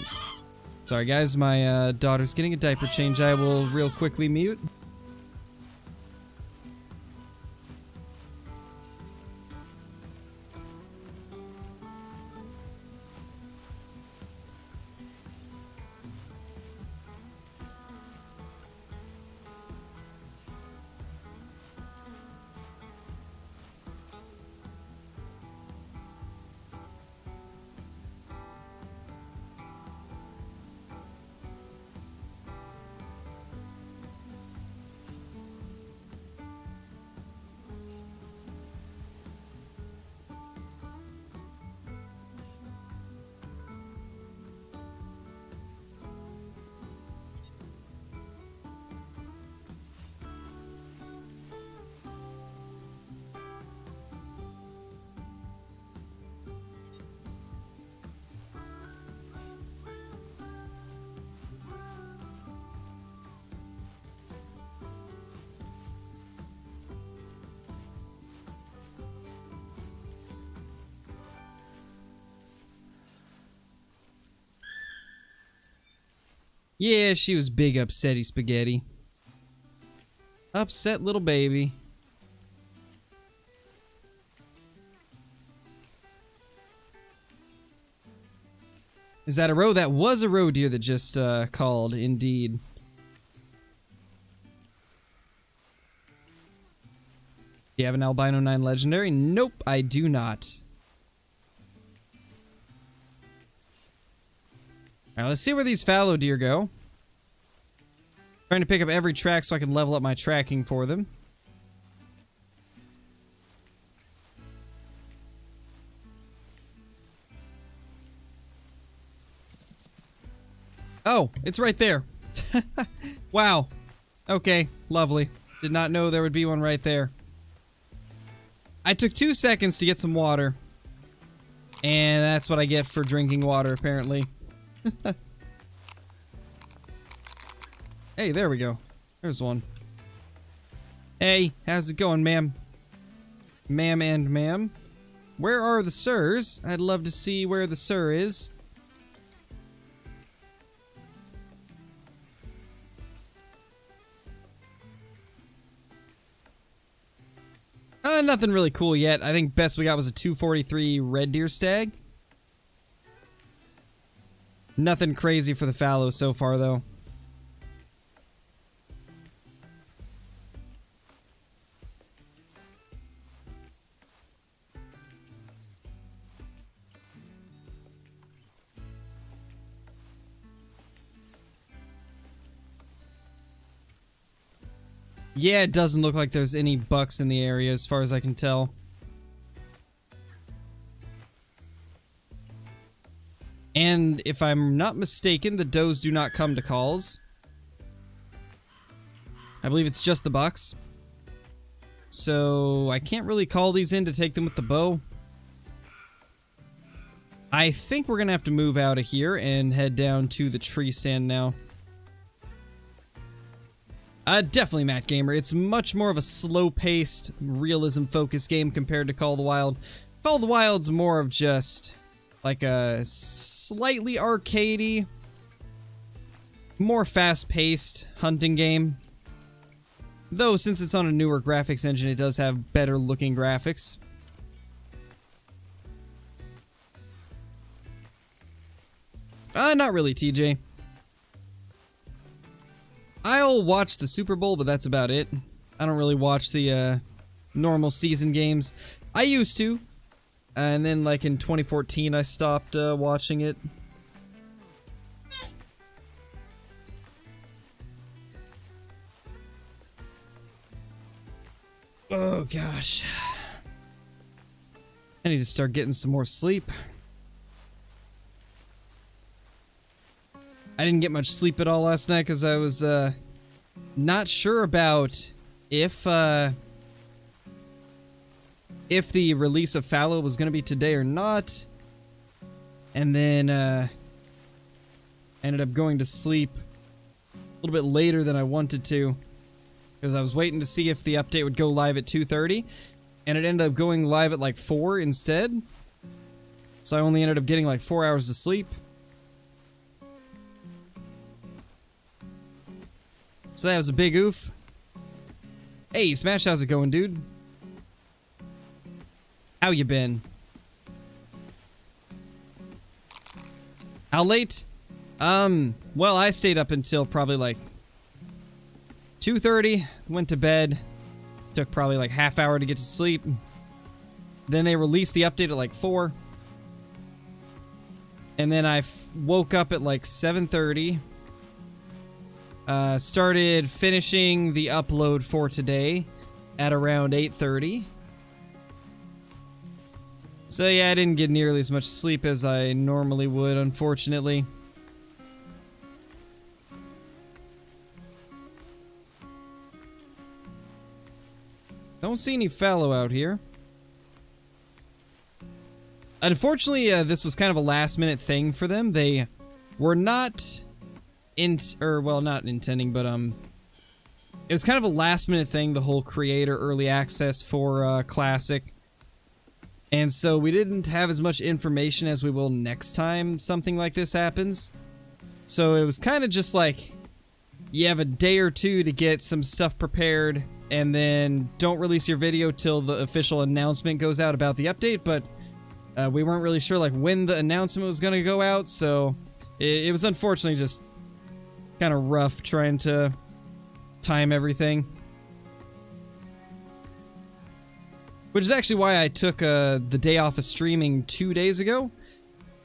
Sorry guys, my daughter's getting a diaper change. I will real quickly mute. Yeah, she was big upsetty spaghetti. Upset little baby. Is that a roe? That was a roe deer that just called, indeed. Do you have an albino 9 legendary? Nope, I do not. Alright, let's see where these fallow deer go. Trying to pick up every track so I can level up my tracking for them. Oh, it's right there. Wow. Okay, lovely. Did not know there would be one right there. I took 2 seconds to get some water. And that's what I get for drinking water, apparently. Hey, there we go. There's one. Hey, how's it going, ma'am? Ma'am and ma'am. Where are the sirs? I'd love to see where the sir is. Nothing really cool yet. I think best we got was a 243 red deer stag. Nothing crazy for the fallow so far, though. Yeah, it doesn't look like there's any bucks in the area as far as I can tell. And if I'm not mistaken, the does do not come to calls. I believe it's just the bucks. So I can't really call these in to take them with the bow. I think we're gonna have to move out of here and head down to the tree stand now. Definitely Matt Gamer. It's much more of a slow-paced, realism-focused game compared to Call of the Wild. Call of the Wild's more of just like a slightly arcadey, more fast-paced hunting game. Though, since it's on a newer graphics engine, it does have better-looking graphics. Not really, TJ. I'll watch the Super Bowl, but that's about it. I don't really watch the normal season games. I used to, and then like in 2014 I stopped watching it. Oh gosh. I need to start getting some more sleep. I didn't get much sleep at all last night because I was not sure about if the release of Fallow was going to be today or not. And then ended up going to sleep a little bit later than I wanted to because I was waiting to see if the update would go live at 2:30, and it ended up going live at like 4 instead. So I only ended up getting like 4 hours of sleep. So that was a big oof. Hey, Smash, how's it going, dude? How you been? How late? Well, I stayed up until probably like 2:30, went to bed, took probably like half hour to get to sleep. Then they released the update at like 4. And then I woke up at like 7:30. Started finishing the upload for today at around 8:30. So yeah, I didn't get nearly as much sleep as I normally would, unfortunately. Don't see any fallow out here. Unfortunately, this was kind of a last-minute thing for them. They were not not intending, but it was kind of a last-minute thing, the whole creator early access for Classic. And so we didn't have as much information as we will next time something like this happens. So it was kind of just like, you have a day or two to get some stuff prepared, and then don't release your video till the official announcement goes out about the update, but we weren't really sure like when the announcement was going to go out, so it was unfortunately just kind of rough trying to time everything. Which is actually why I took the day off of streaming 2 days ago.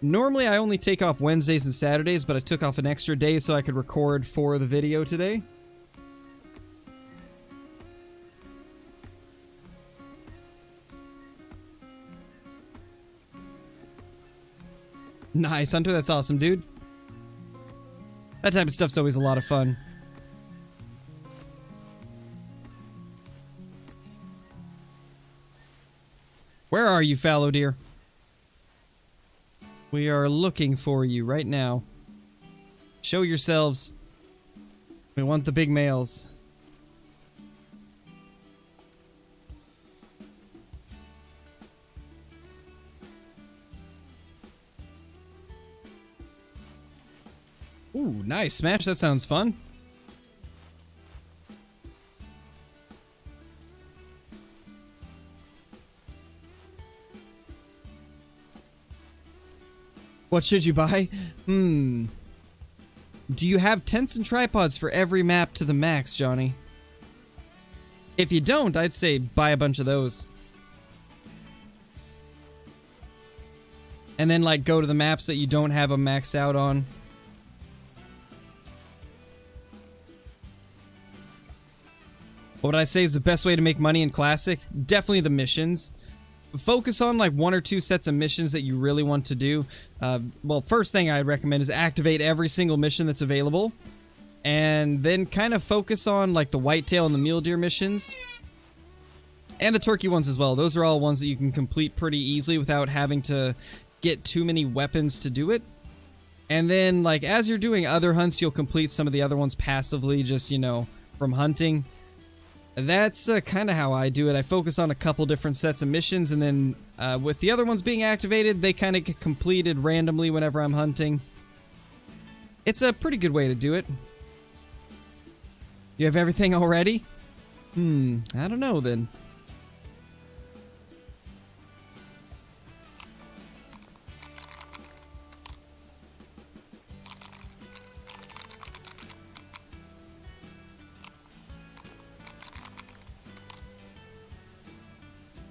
Normally I only take off Wednesdays and Saturdays, but I took off an extra day so I could record for the video today. Nice, Hunter, that's awesome, dude. That type of stuff's always a lot of fun. Where are you, fallow deer? We are looking for you right now. Show yourselves. We want the big males. Ooh, nice. Smash, that sounds fun. What should you buy? Do you have tents and tripods for every map to the max, Johnny? If you don't, I'd say buy a bunch of those. And then, like, go to the maps that you don't have them maxed out on. What would I say is the best way to make money in Classic? Definitely the missions. Focus on like 1 or 2 sets of missions that you really want to do. Well, first thing I'd recommend is activate every single mission that's available. And then kind of focus on like the Whitetail and the Mule Deer missions. And the Turkey ones as well. Those are all ones that you can complete pretty easily without having to get too many weapons to do it. And then like as you're doing other hunts, you'll complete some of the other ones passively, just, you know, from hunting. That's kind of how I do it. I focus on a couple different sets of missions, and then with the other ones being activated, they kind of get completed randomly whenever I'm hunting. It's a pretty good way to do it. You have everything already? I don't know then.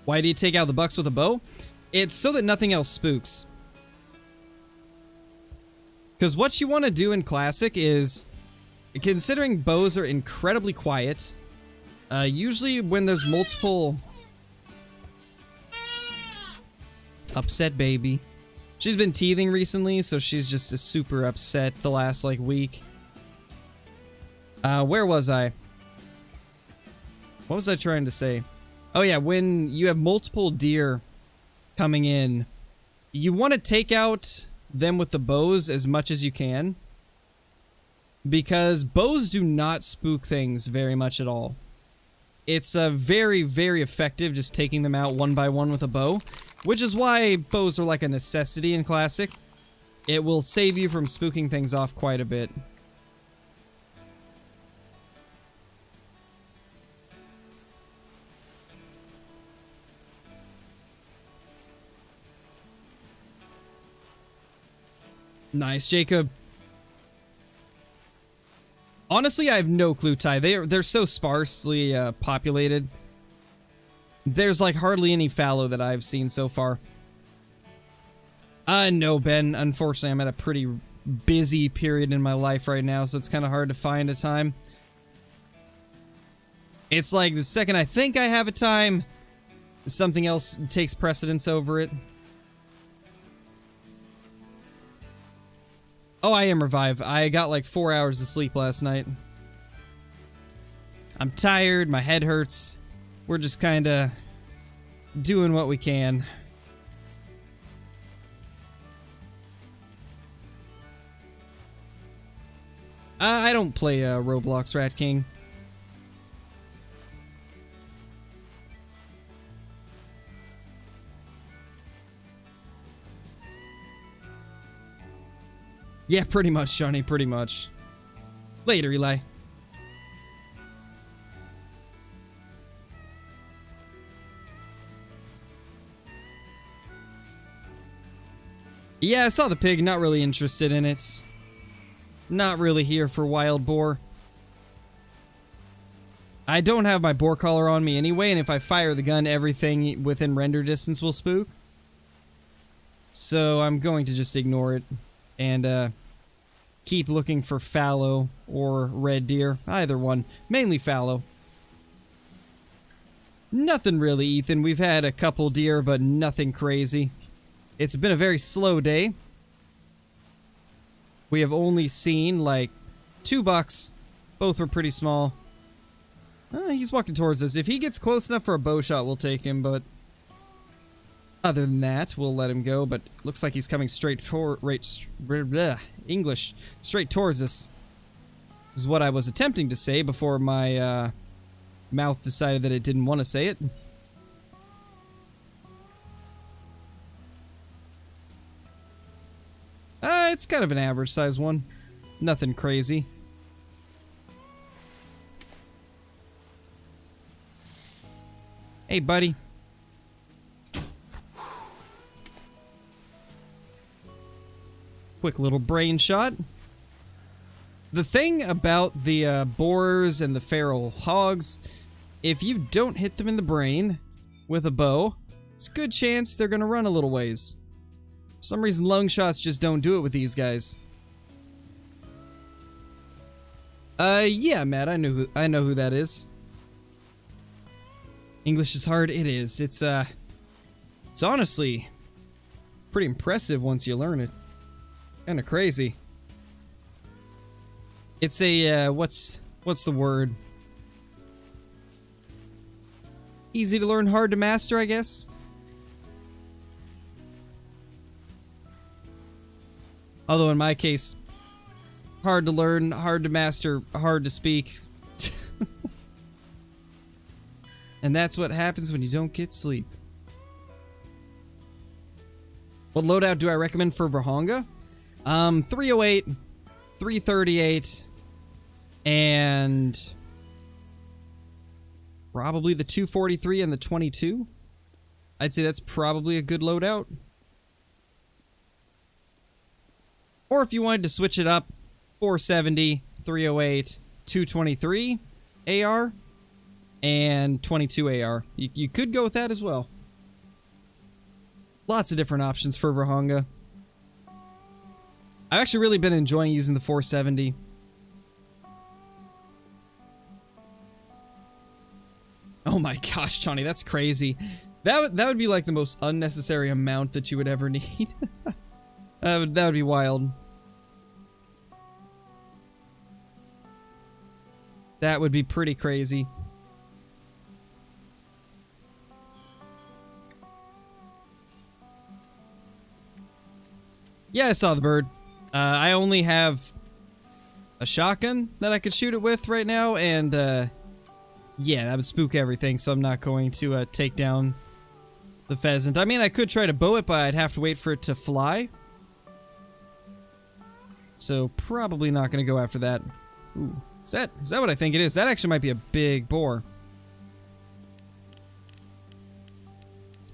Why do you take out the bucks with a bow? It's so that nothing else spooks. Because what you want to do in Classic is, considering bows are incredibly quiet, usually when there's multiple... Upset baby. She's been teething recently, so she's just super upset the last, like, week. Where was I? What was I trying to say? Oh yeah, when you have multiple deer coming in, you want to take out them with the bows as much as you can. Because bows do not spook things very much at all. It's very, very effective just taking them out one by one with a bow. Which is why bows are like a necessity in Classic. It will save you from spooking things off quite a bit. Nice, Jacob. Honestly, I have no clue, Ty. They're so sparsely populated. There's like hardly any fallow that I've seen so far. No, Ben. Unfortunately, I'm at a pretty busy period in my life right now, so it's kind of hard to find a time. It's like the second I think I have a time, something else takes precedence over it. Oh, I am revived. I got like 4 hours of sleep last night. I'm tired, my head hurts. We're just kinda doing what we can. I don't play Roblox, Rat King. Yeah, pretty much, Johnny, pretty much. Later, Eli. Yeah, I saw the pig, not really interested in it. Not really here for wild boar. I don't have my boar collar on me anyway, and if I fire the gun, everything within render distance will spook. So I'm going to just ignore it. And keep looking for fallow or red deer. Either one. Mainly fallow. Nothing really, Ethan. We've had a couple deer, but nothing crazy. It's been a very slow day. We have only seen, like, 2 bucks. Both were pretty small. He's walking towards us. If he gets close enough for a bow shot, we'll take him, but... other than that, we'll let him go, but looks like he's coming straight for English, straight towards us. This is what I was attempting to say before my mouth decided that it didn't want to say it. It's kind of an average size one. Nothing crazy. Hey, buddy. Quick little brain shot. The thing about the boars and the feral hogs, if you don't hit them in the brain with a bow, it's a good chance they're gonna run a little ways. For some reason, lung shots just don't do it with these guys. Yeah, Matt, I know who that is. English is hard. It is. It's honestly pretty impressive once you learn it. Kind of crazy. It's a what's the word? Easy to learn, hard to master, I guess. Although in my case, hard to learn, hard to master, hard to speak. And that's what happens when you don't get sleep. What loadout do I recommend for Vahonga? 308, 338, and probably the 243 and the 22. I'd say that's probably a good loadout. Or if you wanted to switch it up, 470, 308, 223 AR, and 22 AR. You could go with that as well. Lots of different options for Vahonga. I've actually really been enjoying using the 470. Oh my gosh, Johnny, that's crazy. That would be like the most unnecessary amount that you would ever need. That would be wild. That would be pretty crazy. Yeah, I saw the bird. I only have a shotgun that I could shoot it with right now, and yeah, that would spook everything, so I'm not going to take down the pheasant. I mean, I could try to bow it, but I'd have to wait for it to fly. So probably not going to go after that. Ooh, is that what I think it is? That actually might be a big boar.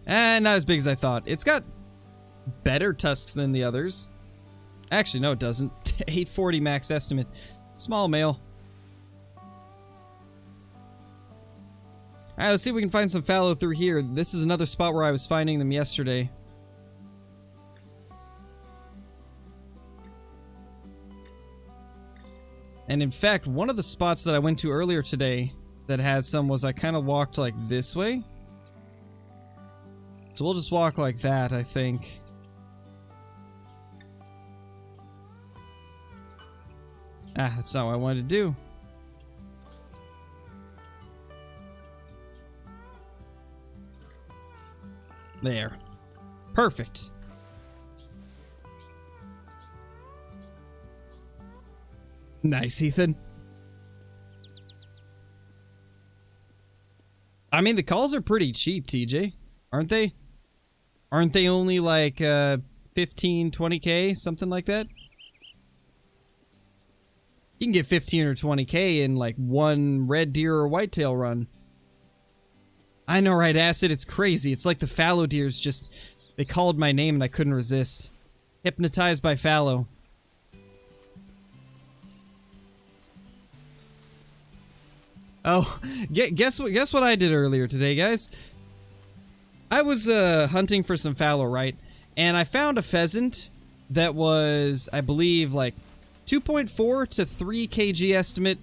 And not as big as I thought. It's got better tusks than the others. Actually, no, it doesn't. 840 max estimate. Small male. Alright, let's see if we can find some fallow through here. This is another spot where I was finding them yesterday. And in fact, one of the spots that I went to earlier today that had some was I kind of walked like this way. So we'll just walk like that, I think. Ah, that's not what I wanted to do. There. Perfect. Nice, Ethan. I mean, the calls are pretty cheap, TJ. Aren't they? Aren't they only like 15, 20k, something like that? You can get 15 or 20k in like one red deer or whitetail run. I know, right, Acid? It's crazy. It's like the fallow deers just... They called my name and I couldn't resist. Hypnotized by fallow. Oh, guess what I did earlier today, guys? I was hunting for some fallow, right? And I found a pheasant that was, I believe, like 2.4 to 3 kg estimate,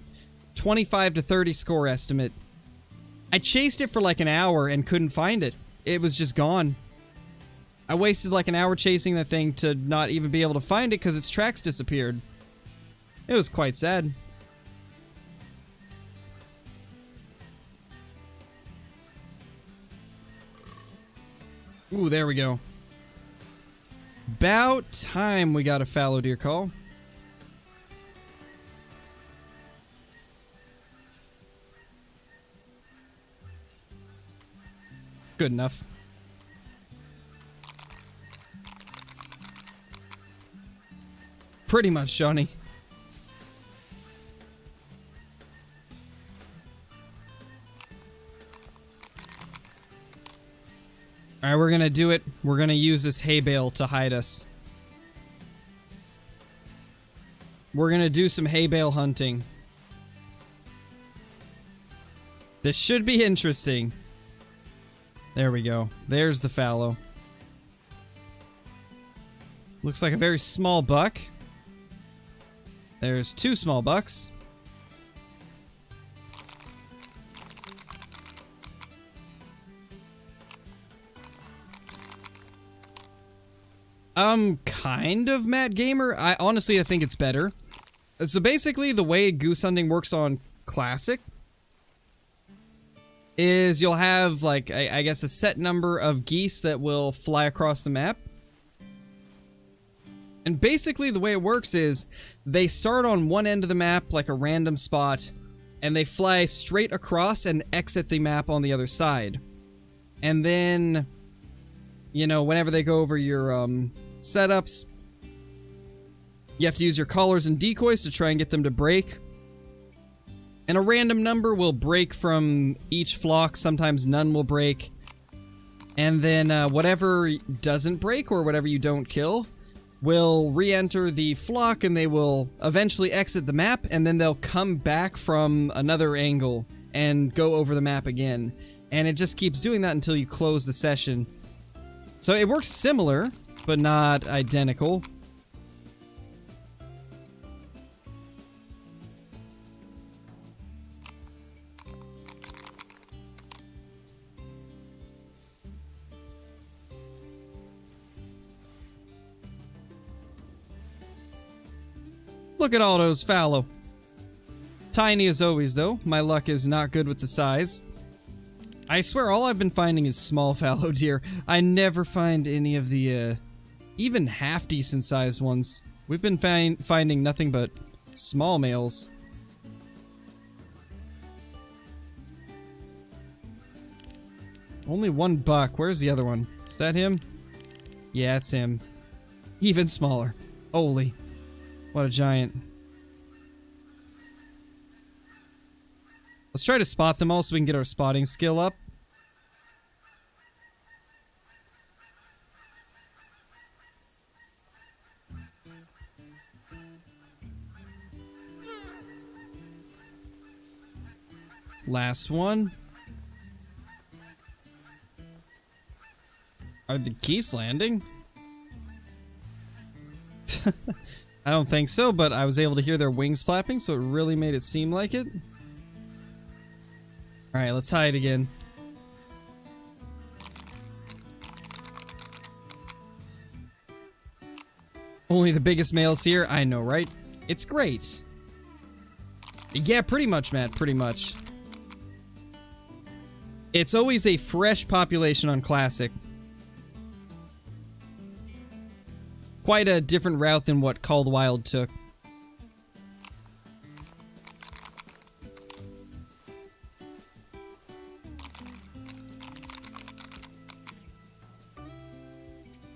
25 to 30 score estimate. I chased it for like an hour and couldn't find it. It was just gone. I wasted like an hour chasing that thing to not even be able to find it because its tracks disappeared. It was quite sad. Ooh, there we go. About time we got a fallow deer call. Good enough. Pretty much, Johnny. Alright, we're gonna do it. We're gonna use this hay bale to hide us. We're gonna do some hay bale hunting. This should be interesting. There we go. There's the fallow. Looks like a very small buck. There's 2 small bucks. Kind of Matt Gamer. I honestly think it's better. So basically, the way goose hunting works on Classic is you'll have, like, I guess a set number of geese that will fly across the map. And basically the way it works is they start on one end of the map, like a random spot, and they fly straight across and exit the map on the other side. And then, you know, whenever they go over your setups, you have to use your collars and decoys to try and get them to break. And a random number will break from each flock, sometimes none will break. And then whatever doesn't break, or whatever you don't kill, will re-enter the flock, and they will eventually exit the map, and then they'll come back from another angle and go over the map again. And it just keeps doing that until you close the session. So it works similar, but not identical. Look at all those fallow. Tiny as always, though. My luck is not good with the size. I swear all I've been finding is small fallow deer. I never find any of the, even half-decent sized ones. We've been finding nothing but small males. Only one buck. Where's the other one? Is that him? Yeah, it's him. Even smaller. Holy. What a giant. Let's try to spot them all so we can get our spotting skill up. Last one. Are the geese landing? I don't think so, but I was able to hear their wings flapping, so it really made it seem like it. Alright, let's hide again. Only the biggest males here? I know, right? It's great. Yeah, pretty much, Matt, pretty much. It's always a fresh population on Classic. Quite a different route than what Call the Wild took.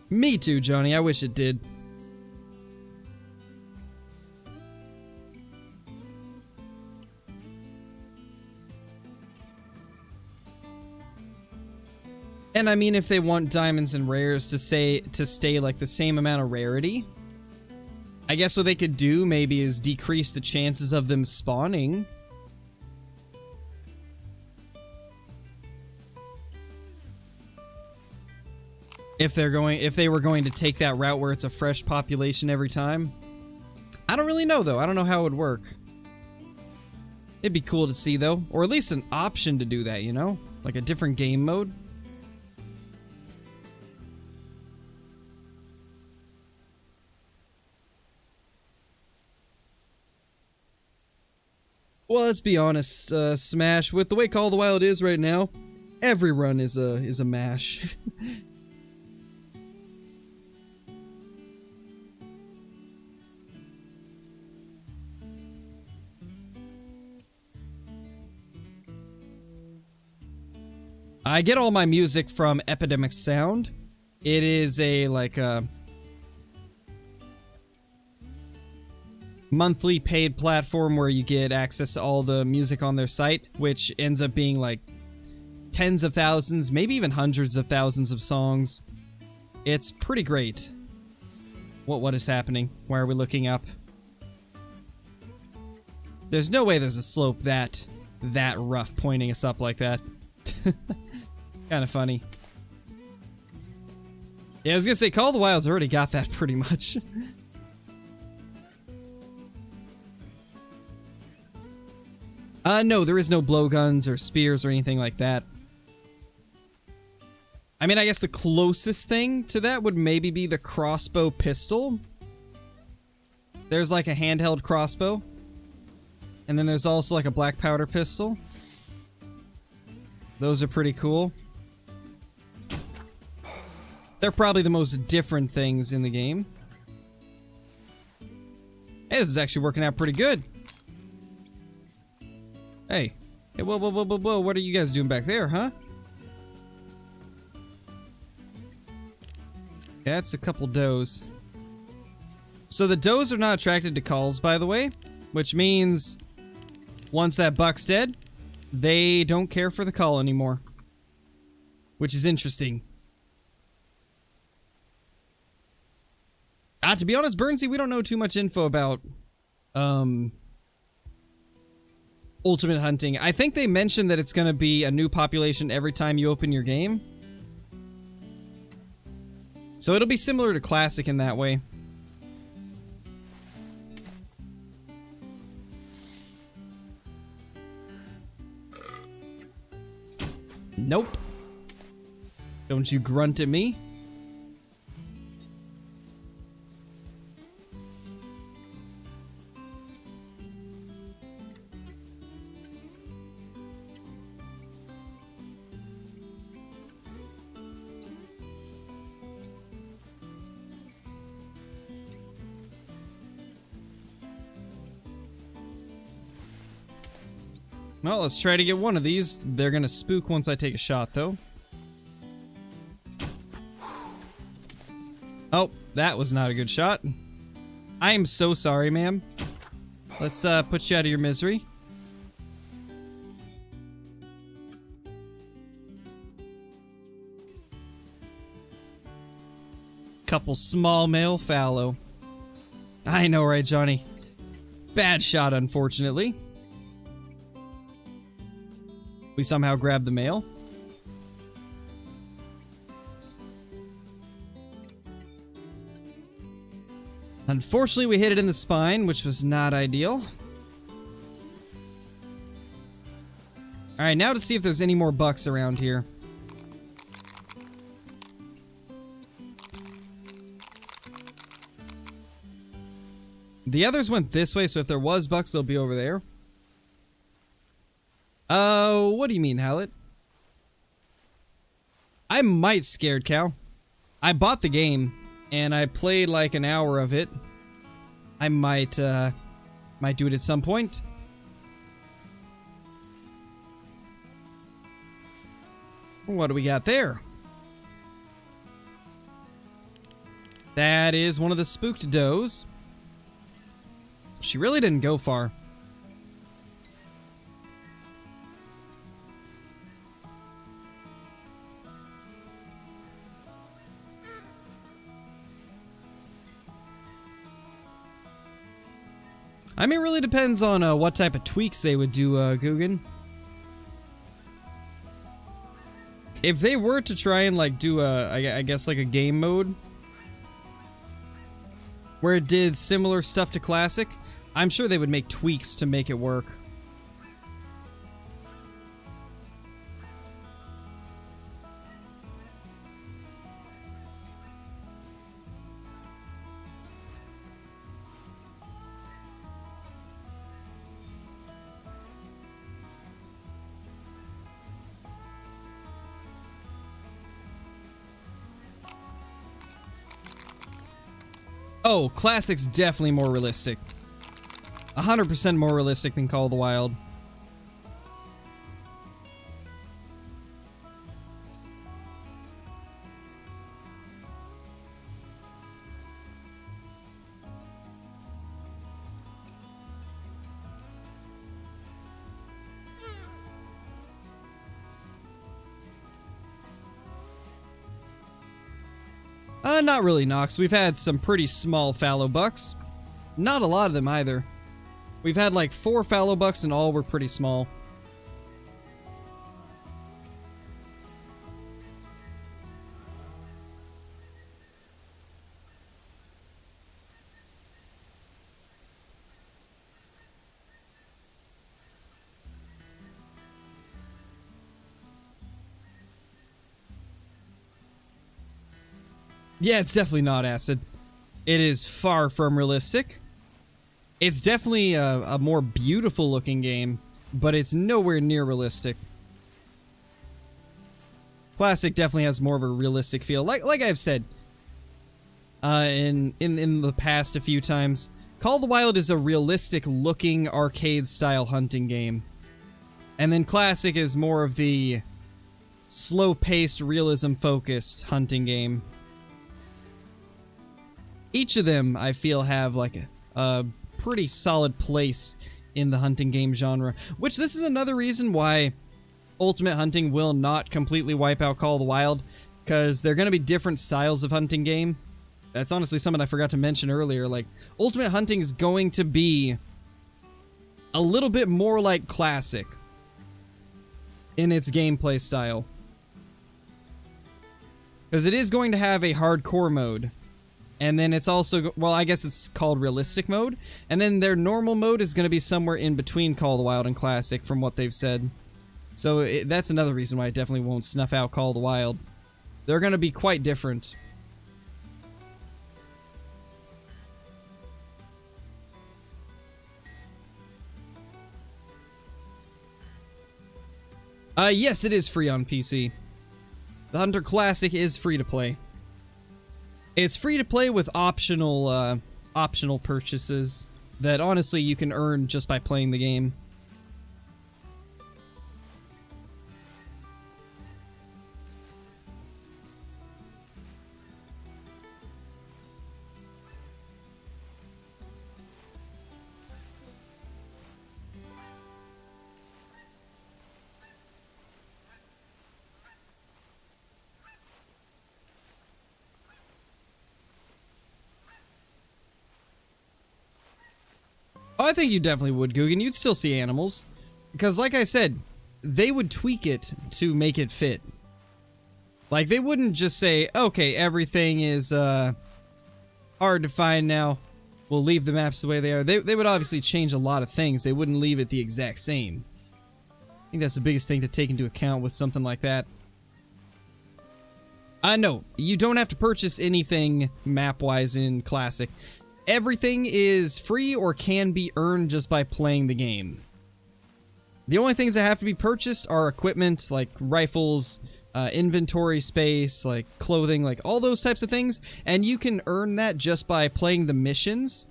Me too, Johnny. I wish it did. And I mean, if they want diamonds and rares to stay like the same amount of rarity, I guess what they could do maybe is decrease the chances of them spawning. If they were going to take that route where it's a fresh population every time. I don't really know though. I don't know how it would work. It'd be cool to see though, or at least an option to do that, you know? Like a different game mode. Well, let's be honest, Smash, with the way Call of the Wild is right now, every run is a mash. I get all my music from Epidemic Sound. It is a, like, monthly paid platform where you get access to all the music on their site, which ends up being like tens of thousands, maybe even hundreds of thousands of songs. It's pretty great. What is happening? Why are we looking up? There's no way there's a slope that rough pointing us up like that. Kind of funny. Yeah, I was gonna say, Call of the Wild's already got that pretty much. No, there is no blowguns or spears or anything like that. I mean, I guess the closest thing to that would maybe be the crossbow pistol. There's like a handheld crossbow. And then there's also like a black powder pistol. Those are pretty cool. They're probably the most different things in the game. Hey, this is actually working out pretty good. Hey. Hey, whoa, whoa, whoa, whoa, whoa. What are you guys doing back there, huh? Yeah, that's a couple does. So the does are not attracted to calls, by the way. Which means once that buck's dead, they don't care for the call anymore. Which is interesting. To be honest, Burnsy, we don't know too much info about ultimate hunting. I think they mentioned that it's going to be a new population every time you open your game. So it'll be similar to Classic in that way. Nope. Don't you grunt at me. Well, let's try to get one of these. They're gonna spook once I take a shot, though. Oh, that was not a good shot. I am so sorry, ma'am. Let's put you out of your misery. Couple small male fallow. I know, right, Johnny? Bad shot, unfortunately. We somehow grabbed the male. Unfortunately, we hit it in the spine, which was not ideal. Alright, now to see if there's any more bucks around here. The others went this way, so if there was bucks, they'll be over there. What do you mean, Hallett? I might Scared Cow. I bought the game, and I played like an hour of it. I might do it at some point. What do we got there? That is one of the spooked does. She really didn't go far. I mean, it really depends on what type of tweaks they would do, Guggen. If they were to try and, like, do I guess, like a game mode where it did similar stuff to Classic, I'm sure they would make tweaks to make it work. Oh, Classic's definitely more realistic. 100% more realistic than Call of the Wild. Not really, Nox. We've had some pretty small fallow bucks. Not a lot of them either. We've had like 4 fallow bucks and all were pretty small. Yeah, it's definitely not acid. It is far from realistic. It's definitely a more beautiful looking game, but it's nowhere near realistic. Classic definitely has more of a realistic feel. Like I've said in the past a few times, Call of the Wild is a realistic looking arcade style hunting game. And then Classic is more of the slow-paced, realism-focused hunting game. Each of them, I feel, have like a pretty solid place in the hunting game genre, which this is another reason why Ultimate Hunting will not completely wipe out Call of the Wild, because they're going to be different styles of hunting game. That's honestly something I forgot to mention earlier. Like, Ultimate Hunting is going to be a little bit more like Classic in its gameplay style, because it is going to have a hardcore mode. And then it's also, well, I guess it's called realistic mode. And then their normal mode is going to be somewhere in between Call of the Wild and Classic, from what they've said. So that's another reason why I definitely won't snuff out Call of the Wild. They're going to be quite different. Yes, it is free on PC. The Hunter Classic is free to play. It's free to play with optional purchases that honestly you can earn just by playing the game. Oh, I think you definitely would, Guggen. You'd still see animals. Because, like I said, they would tweak it to make it fit. Like, they wouldn't just say, okay, everything is hard to find now. We'll leave the maps the way they are. They would obviously change a lot of things. They wouldn't leave it the exact same. I think that's the biggest thing to take into account with something like that. No, you don't have to purchase anything map-wise in Classic. Everything is free or can be earned just by playing the game. The only things that have to be purchased are equipment, like rifles, inventory space, like clothing, like all those types of things, and you can earn that just by playing the missions,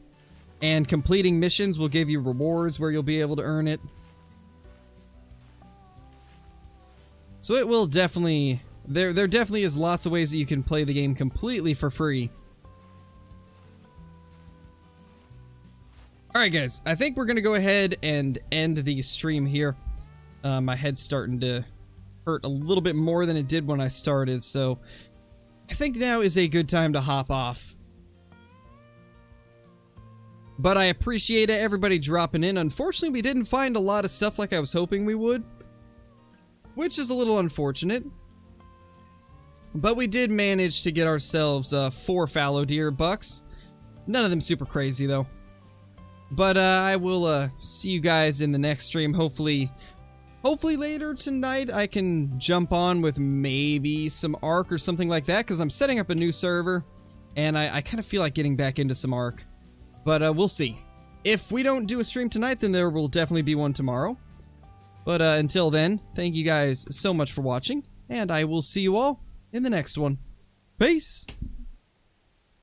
and completing missions will give you rewards where you'll be able to earn it. So it will definitely, there definitely is lots of ways that you can play the game completely for free. Alright guys, I think we're going to go ahead and end the stream here. My head's starting to hurt a little bit more than it did when I started, so I think now is a good time to hop off. But I appreciate everybody dropping in. Unfortunately, we didn't find a lot of stuff like I was hoping we would, which is a little unfortunate. But we did manage to get ourselves 4 fallow deer bucks. None of them super crazy though. But I will see you guys in the next stream. Hopefully later tonight I can jump on with maybe some Ark or something like that, because I'm setting up a new server, and I kind of feel like getting back into some Ark. But we'll see. If we don't do a stream tonight, then there will definitely be one tomorrow. But until then, thank you guys so much for watching, and I will see you all in the next one. Peace!